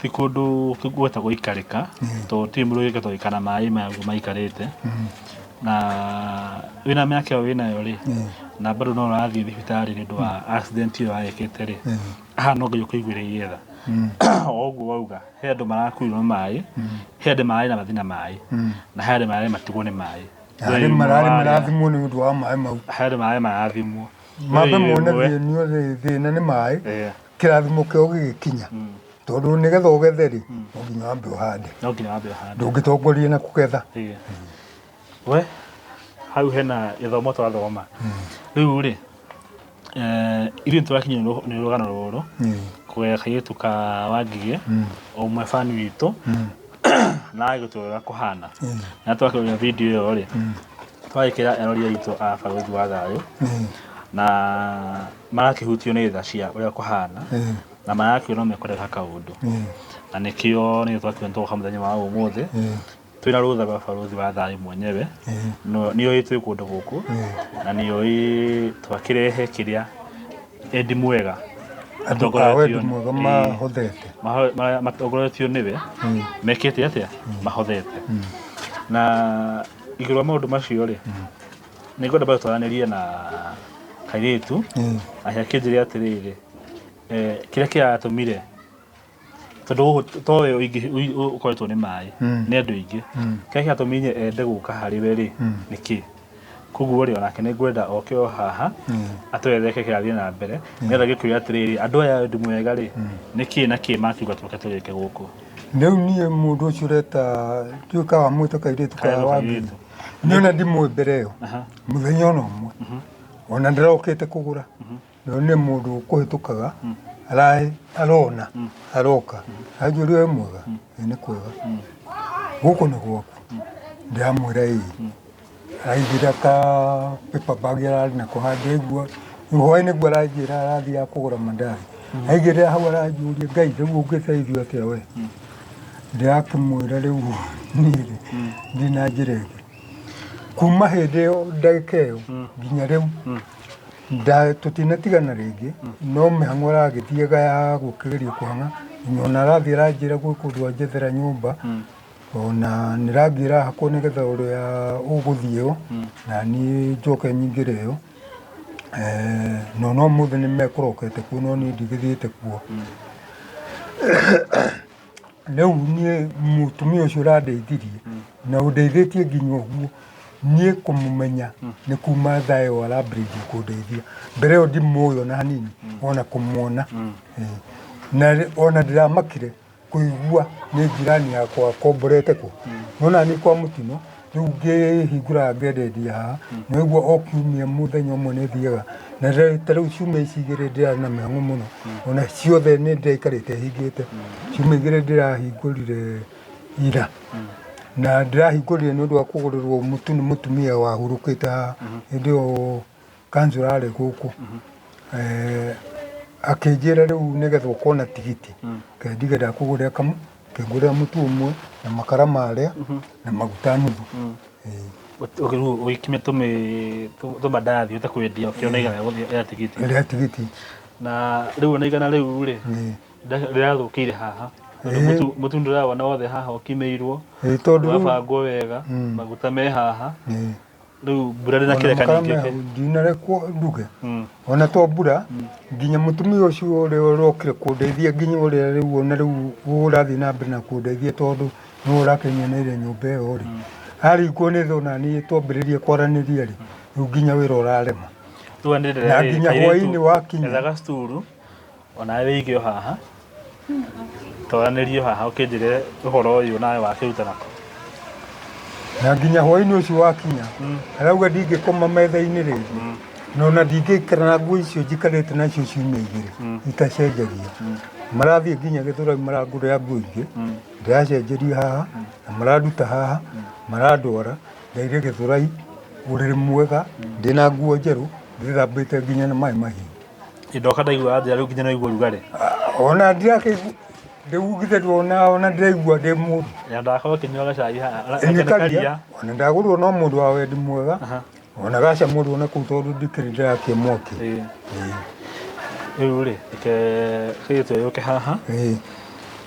ti kũndũ gweta gũikarĩka tondũ ti mũndũ ũgĩkĩtwo gũikara maĩ maya maikarĩte na wĩna mĩaka ĩyo wĩnayo rĩ na bado no ũrathiĩ thibitarĩ nĩ ũndũ wa accident ĩyo wagĩkĩte rĩ haha no nginya ũkũiguĩre tha o ũguo wauga he andũ marakuirwo nĩ maĩ he andũ mararĩ na mathĩna na maĩ na he andũ mararĩ matigwo nĩ maĩ arĩ marathimwo nĩ ũndũ wa maĩ mau he andũ mararĩ marathimwo mambe muone thĩna nĩ maĩ kĩrathimo kĩo gĩgĩkinya tondũ nĩgetha ũgethe rĩ no nginya wambe ũhande ndũngĩtongoria na kũgetha we hau hena gĩthomo twathoma rĩu rĩ ithuĩ nĩtũrakinyio nĩ rũgano rũrũ kũgera kairĩtu ka Wangigĩ o ũmwe fan witũ na agĩtwĩra kũhana na twakĩrora video ĩyo rĩ twagĩkĩra erori aitũ a bũrũri wa thayũ na marakĩhutio nĩ tha cia ũrĩa kũhana na marakĩona mekũrega kaũndũ na nĩkĩo nĩ twakĩona tũgoka mũthenya wa ũmũthĩ twĩna rũtha rwa bũrũri wa thayũ mwenyewe nĩoĩ twĩ kũndũ gũkũ na nĩoĩ twakĩrehe kĩrĩa endi mwega matongoretio nĩwe mekĩte atĩa mahothete na igũrũ wa maũndũ macio rĩ nĩngwenda bado twaranĩrie na kairĩtu akĩnjĩra atĩrĩrĩ kĩrĩa kĩratũmire tondũ towe ũkoretwo nĩ maĩ nĩ andũ aingĩ kĩrĩa kĩratũmire ende gũka harĩ we rĩ nĩkĩ koguo rĩ onake nĩngwenda oke o haha atwethere kĩrathiĩ na mbere nĩgetha gĩkwĩre atĩrĩrĩ andũ aya endi mwega rĩ nĩkĩ na kĩ makiuga tũke tũgĩke gũkũ rĩu niĩ mũndũ ũcio ũreta tuĩka wa mwĩtwo kairĩtu ka Wangigĩ nĩona ndimũĩ mbere ĩyo mũthenya ona ũmwe ona ndĩrokĩte kũgũra no nĩ mũndũ ũkũhĩtũkaga arona aroka anjũria wĩ mwega nĩ kwega gũkũ nĩ gwaku ndĩramwĩra ĩĩ araigĩra ka paper bag ararĩ nako handũ aigua hwaĩ nĩguo aranjĩra arathiaga kũgũra mandathi aigĩrĩra hau aranjũria Ngai rĩu ũngĩteithio atĩa we ndĩrakĩmwĩra rĩu niĩ ndina njĩra ĩngĩ kuma hĩndĩ ĩyo ndagĩka ĩyo nginya rĩu tũtinatigana rĩngĩ no mĩhang'o aragĩthiaga ya gũkĩgeria kũhang'a ona arathiĩ aranjĩra gwĩ kũndũ anjethera nyũmba ona nĩrangĩra hakwo nĩgetha ũrĩa ũgũthiĩ ĩyo na niĩ njoke nyingĩre ĩyo no mũthĩ nĩmekũrokete kuo no niĩ ndigĩthiĩte kuo rĩu niĩ mũtumia ũcio ũrandeithirie na ũndeithĩtie nginya ũguo niĩ kũmũmenya nĩ kuma thayũ arambĩrĩirie kũndeithia mbere ĩyo ndimũĩ ona hanini ona kũmuona na ona ndĩramakire kũigua nĩ njirani yakwa akomborete kũ nona nĩ kwa mũtino rĩu ngĩhingũra ngendendia haha naiguo o kiumia mũthenya ũmwe nĩ thiaga na ta rĩu ciumia ici igĩrĩ ndĩrarĩ na mĩhang'o mũno ona ciothe nĩ ndĩraikarĩte hingĩte ciumia igĩrĩ ndĩrahingũrire ira na ndĩrahingũrire nĩ ũndũ wa kũgũrĩrwo mũtu nĩ mũtumia wahurũkĩte haha hĩndĩ ĩyo kanjũ ararĩ gũkũ akĩnjĩra rĩu nĩgetha ũkorwo na tigiti kaĩ ndige ndakũgũrĩra kamũ ngĩngũrĩra mũtu ũmwe na makara marĩa na maguta nuthu ũgĩkime tũmandathi ũtakwendia ũkĩona igana rĩa tigiti rĩa tigiti na rĩu ona igana rĩu rĩ ndirathukire haha mutu ndiraona wothe haha ukimeirwo wabangwo wega maguta me haha riu mbura rina kirekania ngike ndinarekwo nduge ona to mbura nginya mutumia ucio uri urokire kundeithia nginya uri riu ona riu urathi na mbere na kundeithia tondu no urakenyanire nyumba iyo ri ari ko ni thona ni twambiririe kwaraniria ri riu nginya wira urarema na nginya hwaini wakinya ethaga sturu ona wigio haha twaranirio haha ukinjire uhoro uyu nawe wakiruta nako na nginya hwaini ucio wakinya arauga ndingikoma metha-ini ringi nona ndingikara na nguo icio njikarite nacio ciumia igiri itacenjagia marathie nginya Githũrai marangũrĩra nguo ingĩ ndĩracenjeria haha na mararuta haha marandwara ndaire Githũrai ũrĩrĩ mwega ndĩna nguo njerũ ndĩthambĩte nginya na maĩ mahiũ indoka ndaigua athia rĩu nginya no igua rugarĩ ona ndirakĩigua ndĩugithe ona ndĩraigua ndĩ mũndũ ndakorwo kĩnyuaga cai haha nĩkaria ona ndagũrwo no mũndũ wa wendi mwega ona gacamũrwo na kũu tondũ ndikĩrĩ ndĩrakia mwaki rĩu rĩ kĩgĩtwe yũke haha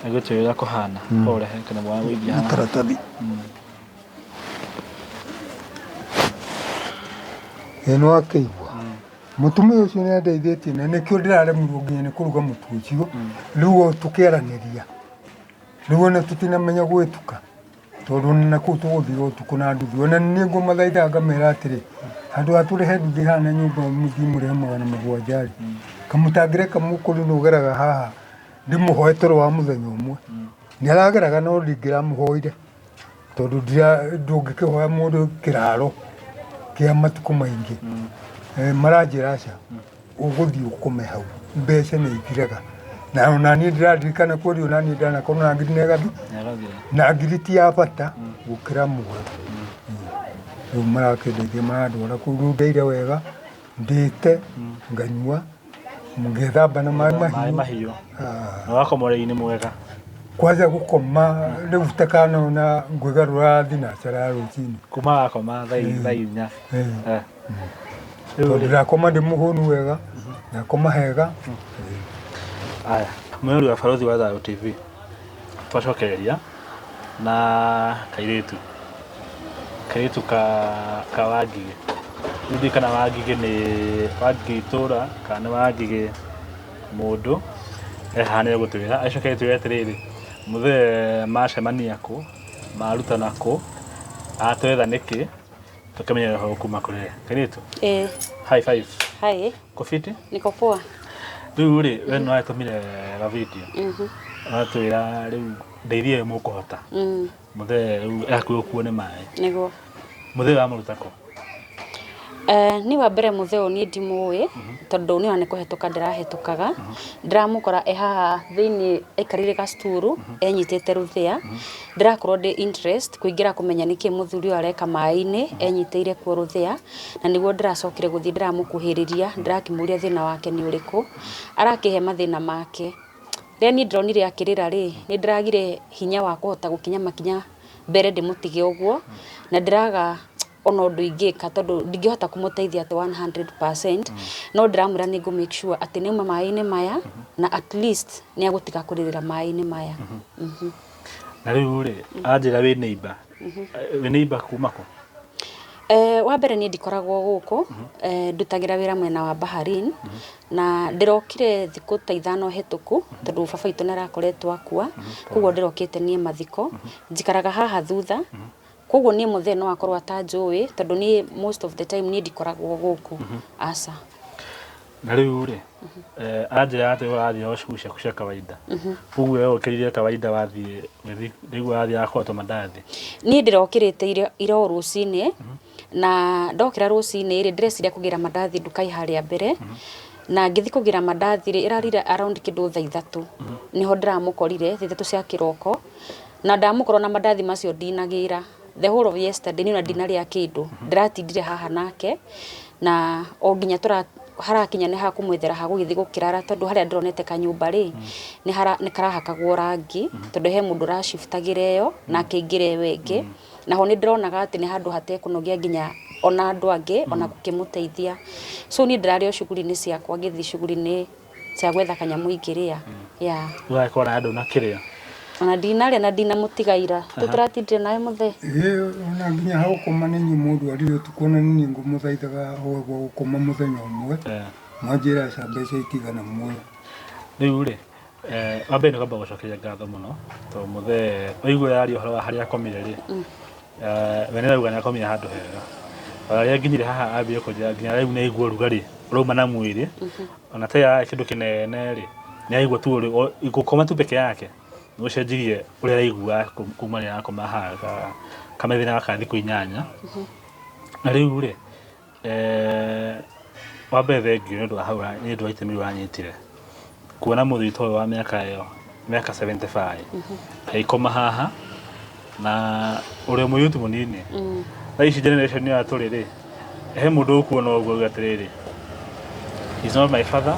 nĩgũtwĩra kũhana orehe kana mwana gũithia haha karatathi ĩno akĩigua mutumia ucio nĩ andeithĩtie na nĩkĩo ndĩraremirwo nginya nĩ kũruga mũtu ũcio rĩu tũkĩaranĩria rĩu ona tũtinamenya gwĩtuka tondũ na kũu tũgũthiĩ ũtukũ na nduthi ona nĩ ngũmathaitha ngamera atĩrĩ andũ a tũrehe nduthi haha na nyũmba mũthiĩ mũrehe 700 kamũtangĩre kamũkũri nĩ ũgeraga haha ndĩmũhoe toro wa mũthenya ũmwe nĩ arageraga no ndingĩramũhoire tondũ ndũngĩkĩhoya mũndũ kĩraro kĩa matukũ maingĩ maranjĩra aca ũgũthiĩ ũkome hau mbeca nĩ ithiraga na ona niĩ ndĩraririkana kũrĩ ona niĩ ndanakorwo na ngiri negathi na ngiri ti ya bata gũkĩra muoyo rĩu marakĩndeithia marandwara kũu rĩu ndeire wega ndĩte nganyua ngethamba na maĩ mahiũ na wakomore-inĩ mwega kwanza gũkoma rĩu takanona ngwĩgarũra thinacara ya rũcinĩ kuma wakoma thaa 4 tondũ ndakoma ndĩ mũhũnu wega ndakoma hega aya mwĩrũ wa Barũthi wa Thayũ TV twacokereria na kairĩtu ka Wangigĩ rĩu kana Wangigĩ nĩ Wangigĩ itũra kana nĩ Wangigĩ mũndũ haha nĩ egũtwĩra acoke twĩre atĩrĩrĩ mũthee macemania kũ marutana kũ atwetha nĩkĩ tukamenya ho kuma kũrĩa kairĩtu high five hi kofiti niko poa rĩu rĩ we no atumire ga video atwĩra rĩu ndeithie mũkũhota mũthee rĩu akuo kuo nĩ maĩ niguo mũthee wa mũruta kũ ni wa mbere muthee ni ndimuĩ tondu ni wane kuhetũka ndĩrahetũkaga ndiramũkora haha thĩinĩ aikarire ga sturu enyitĩte rũthĩa ndirakorwo ndĩ interest kũingĩra kũmenya nĩkĩ mũthuri ũyũ areka maĩ-inĩ enyitĩire kuo rũthĩa na nĩguo ndĩracokire gũthiĩ ndĩramũkuhĩrĩria ndĩrakĩmũria thĩna wake nĩ ũrĩkũ arakĩhe mathĩna make rĩrĩa niĩ ndĩronire akĩrĩra rĩ nĩ ndĩragire hinya wa kũhota gũkinya makinya mbere ndĩmũtige ũguo na ndĩraga ona ũndũ ingĩka tondũ ndingĩhota kũmũteithia atĩ 100% no ndĩramwĩra nĩ ngũ make sure atĩ nĩuma maĩ-inĩ maya na at least nĩ agũtiga kũrĩrĩra maĩ-inĩ maya na rĩu rĩ anjĩra wĩ neighbor kuma kũ wa mbere niĩ ndikoragwo gũkũ ndutagĩra wĩra mwena wa Baharin na ndĩrokire thikũ ta 5 hetũku tondũ baba witũ nĩ arakoretwo akua koguo ndĩrokĩte niĩ mathiko njikaraga haha thutha koguo niĩ mũthee no akorwo atanjũĩ tondũ niĩ most of the time niĩ ndikoragwo gũkũ aca na rĩu rĩ anjĩra atĩ ũrathiĩ o cukuru ciaku cia kawaida koguo we ũkĩrire kawaida wathiĩ rĩu wathiĩ akũhotwo mandathi niĩ ndĩrokĩrĩte ira o rũcinĩ na ndokĩra rũcinĩ rĩ ndĩreciria kũgĩra mandathi nduka harĩa mbere na ngĩthi kũgĩra mandathi rĩ ĩrarire around kĩndũ thaa 3 niho ndĩramũkorire thaa 3 cia kĩroko na ndamũkorwo na mandathi macio ndinagĩra the whole of yesterday ni na dinarĩa kĩndũ ndĩratindire haha nake na o nginya harakinya nĩ hakũmwethera hagũgĩthi gũkirara tondũ harĩa ndĩronete kanyũmba rĩ nĩ karahakagwo rangi tondũ he mũndũ racibutagĩra ĩyo na akĩingĩre wengĩ naho nĩ ndĩronaga atĩ nĩ handũ hatekũnogia nginya ona andũ angĩ ona gũkĩmũteithia so niĩ ndĩrarĩ o cuguri-inĩ ciakwa ngĩthi cuguri-inĩ cia gwetha kanyamũ ingĩrĩa ya ugakora andu na kiria ona ndinarĩa na ndinamũtigaira tũtiratindire nawe mũthee ona nginya ha gũkoma nĩ nyuĩ mũndũ arĩ ũtukũ na niĩ ngũmũthaithaga gwa gũkoma mũthenya ũmwe mwanjĩra mbeca itigana muoyo rĩu rĩ wambere nĩ kwamba gũcokeria ngatho mũno tondũ mũthee ũigua yaria ũhoro wa harĩa akomire rĩ we nĩrauga nĩakomire handũ hega rĩrĩa nginyire haha ambire kũnjĩra nginya rĩu nĩaigua ũrugarĩ ũrauma na mwĩrĩ ona ta yarĩ kĩndũ kĩnene rĩ nĩaigua tu gũkoma tu peke yake nĩgũcenjirie ũrĩa araigua kuma rĩrĩa arakoma haha kamethina gaka thikũ 8 na rĩu rĩ wambere thengiũ nĩ ũndũ wa hau nĩ ũndũ wa itemi wanyitire kuona mũthuri ũyũ wa mĩaka ĩyo mĩaka 75 aikoma haha na ũrĩa mũirĩtu mũnini thaa ici generation ya tũrĩ rĩ he mũndũ ũkuona ũguo auga atĩrĩrĩ he's not my father,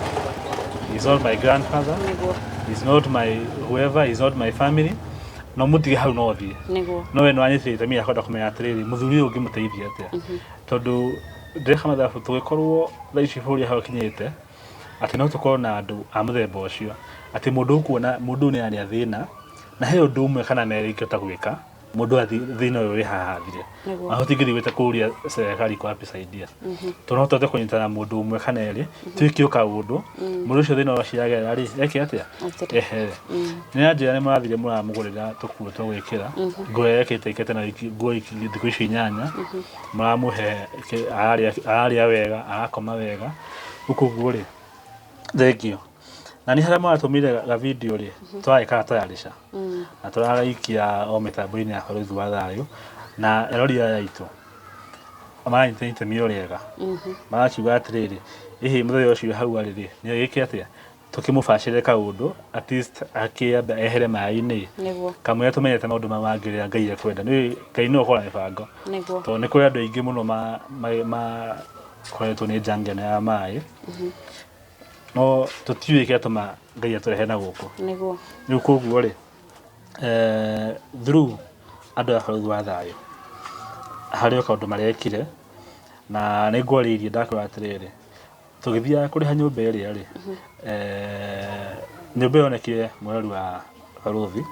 he's not my grandfather, he's not my whoever, he's not my family no mũtige hau no thiĩ no we nĩwanyitire itemi rĩa kwenda kũmenya atĩrĩrĩ mũthuri ũyũ ũngĩmũteithia atĩa tondũ ndĩreka mathabu tũgĩkorwo thaa ici bũrũri hau ũkinyĩte atĩ no tũkorwo na andũ a mũthemba ũcio atĩ mũndũ ũkuona mũndũ nĩ arĩa thĩna na he ũndũ ũmwe kana merĩ ingĩhota gwĩka mũndũ thĩna ũyũ wĩ haha thire aho tingĩthiĩ gwĩta kũria serikali kwa kusaidia tũnohote kũnyitana mũndũ ũmwe kana erĩ twĩke kaũndũ mũndũ ũcio thĩna ũcio agerera rĩ eke atĩa ehe nĩ njĩra nĩ marathire mũramũgũrĩra tũkuo twa gwĩkĩra nguo yekĩte ikĩte na nguo thikũ ici 8 mũramũhe ararĩa wega arakoma wega ũkoguo rĩ thengio na nĩ harĩa maratũmire ga video rĩ twareka tayarisha na tũraraikia o mĩtambo-inĩ ya bũrũri wa thayũ na eroria yaitũ maranyita itemi rĩega marakiuga atĩrĩrĩ hihi mũthenya ũcio hau arĩ rĩ nĩagĩke atĩa tũkĩmũbacĩrĩre kaũndũ at least akĩamba ehere maĩ-inĩ kamũira tũmenyete maũndũ mangĩrĩa Ngai ekwenda Ngai no ũkorwo na mĩbango tondũ nĩ kũrĩ andũ aingĩ mũno makoretwo nĩ njangĩano ya maĩ no tũtiũĩ kĩatũma Ngai atũrehe na gũkũ rĩu koguo rĩ through andũ a bũrũri wa thayũ harĩ kaũndũ marekire na nĩ ngwarĩirie ndakwĩra atĩrĩrĩ tũgĩthiaga kũrĩha nyũmba ĩrĩa rĩ nyũmba yonekire mweri wa Barothi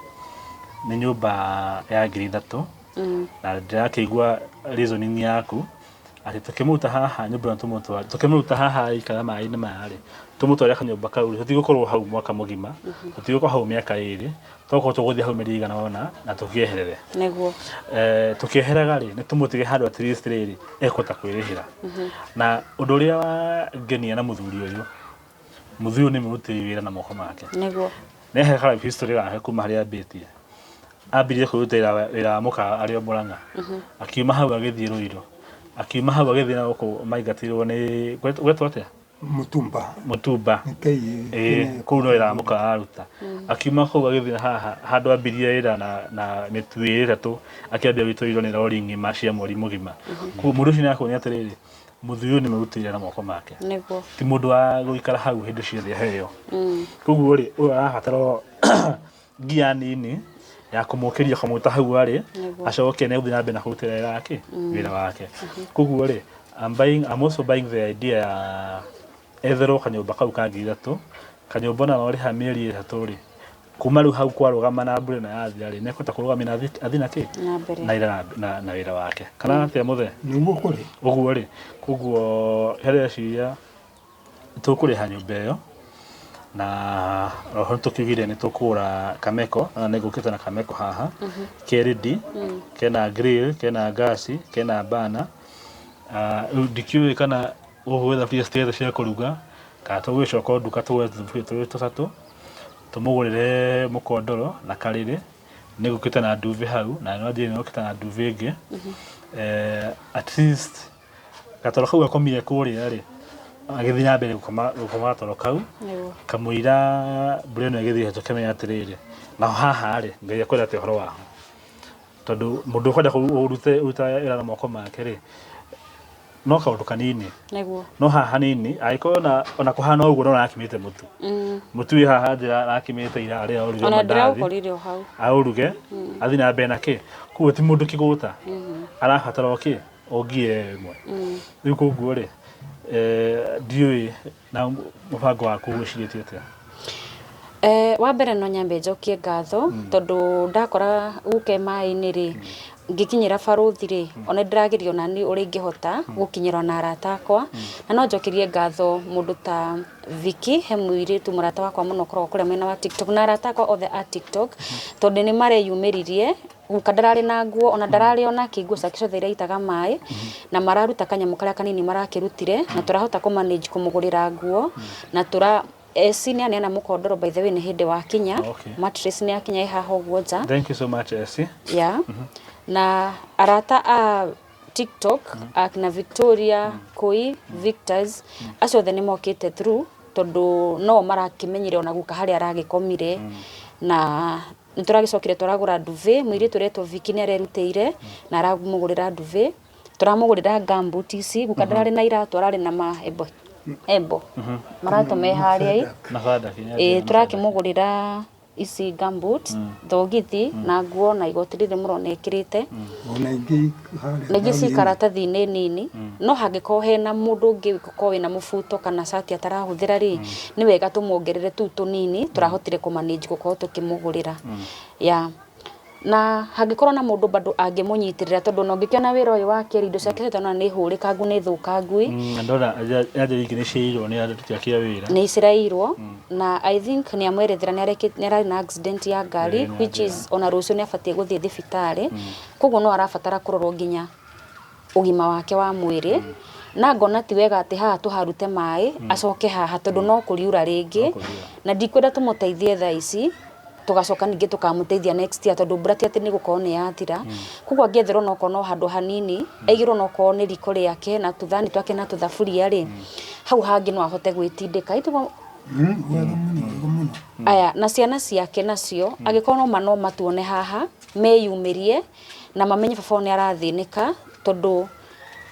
nĩ nyũmba ya 3,000 na ndĩrakĩigua reasoning yaku atĩ tũkĩmũruta haha nyũmba tũkĩmũruta haha ikara maĩ-inĩ maya rĩ tũmũtware kanyũmba kau tũtigũkorwo hau mwaka mũgima tũtigũkorwo hau mĩaka 2 tũkorwo tũgũthiĩ hau mĩeri 100 na tũkĩeherere tũkĩeheraga rĩ nĩ tũmũtige handũ at least rĩrĩ ekũhota kwĩrĩhĩra na ũndũ ũrĩa wangenia na mũthuri ũyũ nĩ mũrutĩri wĩra na moko make nĩahekaga history yake kuma harĩa ambĩtie ambirie kwĩrutĩra wĩra wa mũkawa arĩ o Mũrang'a akiuma hau agĩthiĩ Ruiru akiuma hau agĩthiĩ na gũkũ maingatirwo nĩ gwetwo atĩa Mutumba kũu no wĩra wa mũkawa aruta akiuma kũu agĩthiĩ haha handũ ambirie wĩra na mĩtu 3 akĩambia gũitũrĩrwo nĩ rori ng'ima cia mweri mũgima koguo mũndũ ũcio nĩakuonia atĩrĩrĩ mũthuri ũyũ nĩ mũrutĩire na moko make ti mũndũ wa gũikara hau hĩndĩ ciothe aheo koguo rĩ ũyũ arabatara ngia nini ya kũmũkĩria kũmũta hau arĩ acoke na gũthiĩ na mbere na kũrutĩra wĩra wake koguo rĩ I'm also buying the idea ya etherwo kanyũmba kau ka 3,000 kanyũmba na rĩha mĩeri 3 rĩ kuma rĩu hau kwarũgama na mbura na yathia rĩ nĩekũhota kũrũgamia na athi na wĩra wake kana atĩa mũthee nĩguo kũrĩ ũguo rĩ koguo hereciria tũkũrĩha nyũmba ĩyo na roho tũkiugire nĩ tũkũgũra kameko na nĩngũkĩte na kameko haha keredi kena grill kena gasi kena bana ndikiuĩ kana ũgwetha pia stairs cia kũruga kana tũgũgĩcoka nduka tũtatũ tũmũgũrĩre mũkondoro na karĩrĩ nĩngũkĩte na nduve hau na nĩwanjĩrĩ nĩgũkĩte na nduve ĩngĩ at least gatoro kau akomire kũrĩa rĩ agĩthiĩ na mbere gũkoma gatoro kau kamũira mbura ĩno ĩgĩthiĩ tũkĩmenya atĩrĩrĩ naho haha rĩ Ngai ekwenda atĩ ũhoro waho tondũ mũndũ ũkwenda kũruta wĩra na moko make rĩ no kaũndũ kanini no haha hanini angĩkorwo ona kũhana ũguo no arakimĩte mũtu wĩ haha njĩra arakimĩte ira arĩa oruge mandathi aũruge athiĩ na mbere na kĩ koguo ti mũndũ kĩgũta arabatara o ngie ĩmwe rĩu koguo rĩ ndiũĩ na mũbango waku ũgwĩcirĩtie atĩa Wa mbere no nyambe njokie ngatho tondu ndakora guke mai-ini ri ngikinyira baruthi ri ona ndiragerio nani uri ngihota gukinyira na arata akwa na no njokerie ngatho mundu ta Vicky he muiritu murata wakwa muno korwo kuria mwena wa TikTok na arata akwa othe a TikTok tondu ni mareyumiririe guka ndarari na nguo ona ndarari ona kinguo ciake ciothe iria itaga mai na mararuta kanyamu karia kanini marakirutire na turahota ku manage kumugurira nguo na Esini ane na mukondoro by the way ni hindi wa kinya mattress ni akinya haha uguo nja. Thank you so much Esi. Yeah. Na arata a TikTok akina Victoria Koi Victors acio the ni mokite through tondu no marakimenyire ona guka hari aragikomire na nituragicokire turagura duve mwiri turetwo Vicky ni arerutire na aragumugurira duve turamugurira gumboot ici guka ndarari na iratu arari na maebo marato me haria turakimugurira ici gumboot thogithi na nguo na igotirire murona ekirite ona ingi ngi karatathi-ini nini no hangiko hena mundu ungi ko wina mubuto kana shati atarahuthira ri ni wega tumuongerere tu tunini turahotire ku manage gukorwo tukimugurira na hangikorwo na mundu bado angimunyitirira tondu no ngikiona wira uyu wake indo ciake tona ni hurikangu ni thukangu ndora aje iki ni ciirwo ni andu tiakia wira ni cirairwo na I think ni amwerethera ni arari na accident ya ngari which is ona rucio ni abatie guthie thibitari koguo no arabatara kurorwo nginya ugima wake wa mwiri na ngona ti wega ati haha tuharute mai acoke haha tondu no kuriura ringi na ndikwenda tumuteithie thaa ici tugacoka ningi tukamuteithia next year tondu brati ati ni gukorwo ni yathira koguo angĩetherwo no kono handu hanini aigirwo no kono ni riko riake na tuthani twake na tuthaburia ri hau hangi no ahote gwitindika itugo aya na ciana ciake nacio agikorwo no matuone haha meyumirie na mamenye baba ni arathinika tondu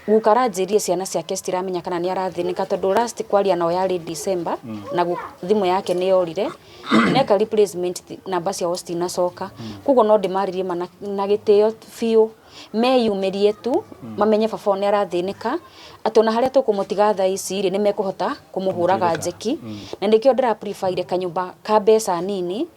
gukaranjirie ciana ciake citiramenya kana ni arathinika tondu last kwaria no yari December na thimu yake ni yorire neka replacement namba cia hosti na soka kugo no ndimaririe na gitio fiu meyumirie tu mamenye baba ni arathinika atona haria tukumutiga thaa ici ri ni mekuhota kumuhuraga njeki na ndikio ndira prefer kanyumba ka mbeca nini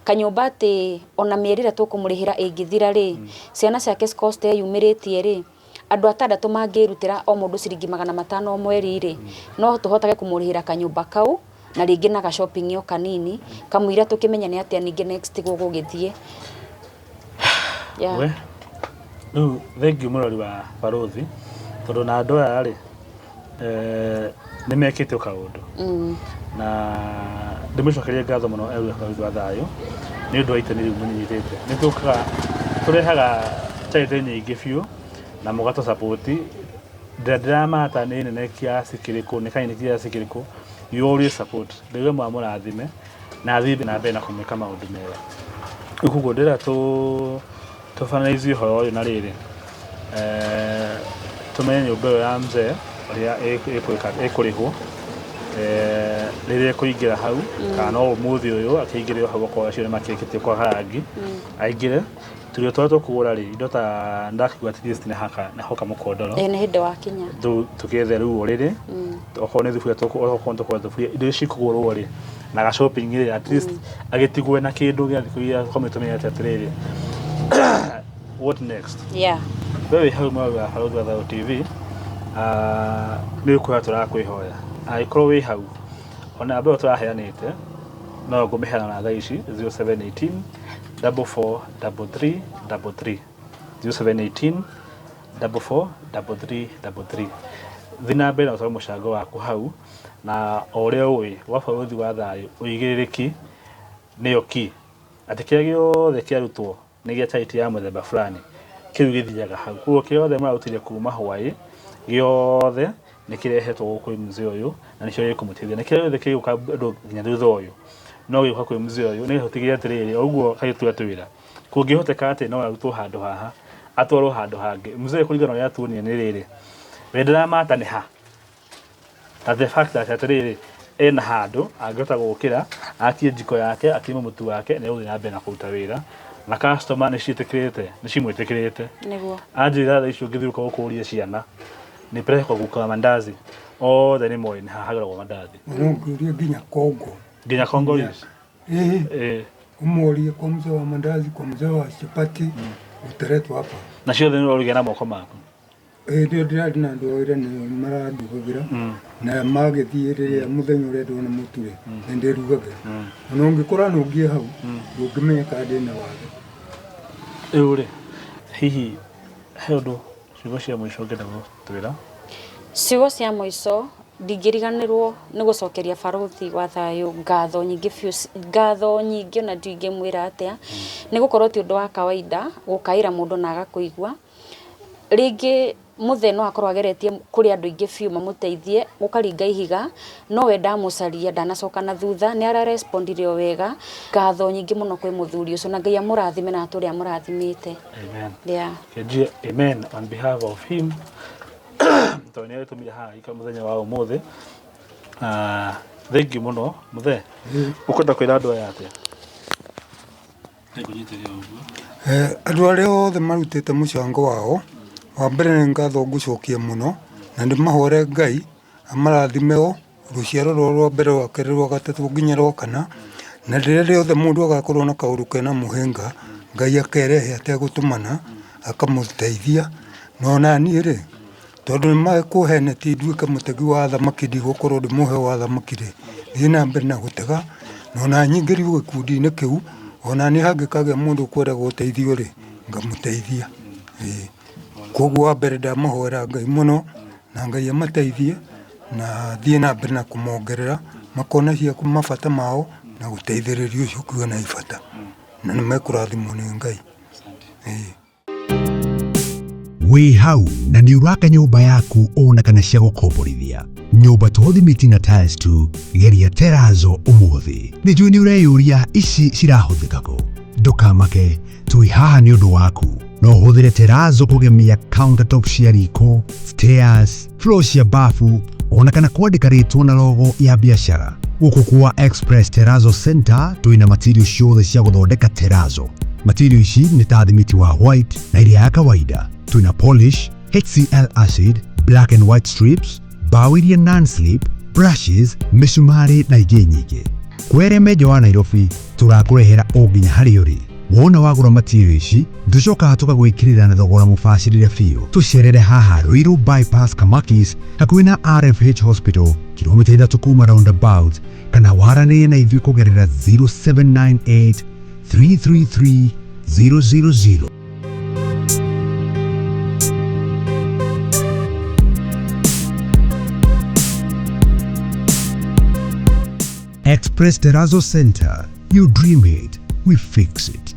kanyumba ati ona mierira tukumurihira ingithira ri ciana ciake cost yumiritie ri andu atandatu mangirutira o mundu ciringi 500 mweri ri no tuhotage kumurihira kanyumba kau na ringi na ga shopping yo kanini kamwira tukimenya ni atia ningi next gugugithie we no thank you murori wa barothi tondu na andu aya ri ni mekite kaundu na ndimucokerie ngatho muno ewe kwa thayo ni undu waitani riu munyitite ni tukaga turehaga charity nyingi biu na mugato support drama ta ni nene kiasi kiriku ni kaini kiasi kiriku you always support ndiwe mwamurathime na thibi na bena kumeka maundu mega ikugo ndira to finalize horo na riri tumenye nyumba ya mzee ria ekurihwo riri kuingira hau kana umuthi uyu akiingirio hau kwa acio makikite kwa harangi aingire turio twato kugura ri indo ta ndakigwa at least ni hoka mukondoro ni hindi wa kinya tugethe riu riri okorwo ni thuburia okorwo thuburia indo cikugurwo ri na ga shopping ri at least agitigwe na kindu gya thikuria kometumenya atiriri what next wewe hau mwa Harold Wadhao TV ni kwa turakwihoya aikorwo wi hau ona abe turaheanite no ngumihera na thaa ici 0718 443333 0718 443333 thina mbere na utware mucango waku hau na oria uwi wa barothi wa thayo uigiririki niyo ki ati kiria giothe kiarutwo ni gia charity ya muthemba fulani kiu githiaga hau kuo kiothe mararutire kuma Hawaii giothe ni kirehetwo guku mzee uyu na nicio gikumutithia ni kiothe kiguka andu nginya thutha uyu no gikuka kwi mzee uyu ni hotigia atiriri oguo kaitu twira kungihoteka ati no arutwo handu haha atwarwo handu hangi mzee kuringana ya tuonia ni riri wendera mata ni ha that the fact that atiriri ena handu angihota gukira akie jiko yake akime mutu wake na uthi na mbere na kuruta wira na customer ni citikirite ni cimwitikirite niguo anjira tha icio ngithiruka gukuria ciana ni preko guka mandazi o the ni moi ni hahagirwo mandazi nginya Kongo yes Umorie kwa mzee wa mandazi, kwa mzee wa chapati, utaretwo hapa. Na ciothe nĩ ũruge na moko maku? Ndio ndĩrarĩ na andũ oire nĩ marandugagĩra na magĩthiĩ rĩrĩa mũthenya ũrĩa ndona mũture nĩ ndĩrugagĩra. Ona ũngĩkora nũngiĩ hau ndũngĩmenya kana ndĩ na wathe. Rĩu rĩ, hihi he ũndũ ciugo cia mũico ũngĩenda gũtwĩra? Ciugo cia mũico ndingĩriganĩrwo nĩ gũcokeria barothi wa thayũ ngatho nyingĩ biũ, ngatho nyingĩ ona ndingĩmwĩra atĩa, nĩ gũkorwo ti ũndũ wa kawaida gũkaĩra mũndũ na agakũigua. Rĩngĩ mũthee no akorwo ageretie kũrĩ andũ aingĩ biũ mamũteithie gũkaringa ihiga, no we ndamũcaria ndanacoka na thutha, nĩ ararespondire o wega. Ngatho nyingĩ mũno kwĩ mũthuri ũcio, na Ngai amũrathime na atũre amũrathimĩte. Amen. Yeah. Amen on behalf of him. Tondũ nĩ arĩtũmire haha ika mũthenya wa ũmũthĩ. Thengi mũno mũthee. Ũkwenda kwĩra andũ aya atĩa? Andũ arĩa othe marutĩte mũcango wao, wa mbere nĩ ngatho ngũcokia mũno na ndĩmahore Ngai amarathime o rũciaro rwao rwa mbere, rwa kerĩ, rwa gatatũ nginya rwa kana. Na rĩrĩa rĩothe mũndũ agakorwo na kaũndũ kena mũhĩnga, Ngai akerehe ategũtũmana akamũteithia. No na niĩ rĩ, tondũ nĩmekũhene ti nduĩke mũtegi wa thamaki, ndigũkorwo ndĩmũhe wa thamaki rĩ, thiĩ na mbere na gũtega. No na nyingĩrio gĩkundi-inĩ kĩu, ona niĩ hangĩkagĩa mũndũ ũkwenda gũteithio rĩ, ngamũteithia. Koguo wa mbere ndamũhoera Ngai mũno na Ngai amateithie na thiĩ na mbere na kũmongerera makona cia mabata mao na gũteithĩrĩrio ũcio kuo na ibata, na nĩ mekũrathimwo nĩ Ngai. Wĩ hau na nĩ ũraka nyũmba yaku ona kana cia gũkomborithia. Nyũmba tũthimiti na tiles tu, geria Terrazzo ũmũthĩ. Nĩ njũĩ nĩ ũreyũria ici cirahũthĩka kũ? Ndũkamake, tũĩ haha nĩ ũndũ waku. No ũhũthĩre Terrazzo kũgemia countertop cia riko, stairs, floor cia bafu, ona kana kwandĩka rĩtwa na logo ya biacara. Gũkũ kwa Express Terrazzo Center twĩna material ciothe cia gũthondeka Terrazzo. Material ici nĩ ta thimiti wa white na iria ya kawaida. Twĩna polish, HCl acid, black and white strips, bao iria non-slip, brushes, mĩcumarĩ na ingĩ nyingĩ. Kwere meja wa Nairobi tũrakũrehera o nginya harĩa ũrĩ. Wona wagũra material ici, tũcokaga tũgagwĩkĩrĩra na thogora mũbacĩrĩre biũ. Tũcerere haha Ruiru bypass Kamakis hakuhĩ na RFH Hospital, kilomita 3 kuma roundabout, kana waranĩrie na ithuĩ kũgerera 0798 333 000. Express Terrazzo Center. You dream it, we fix it.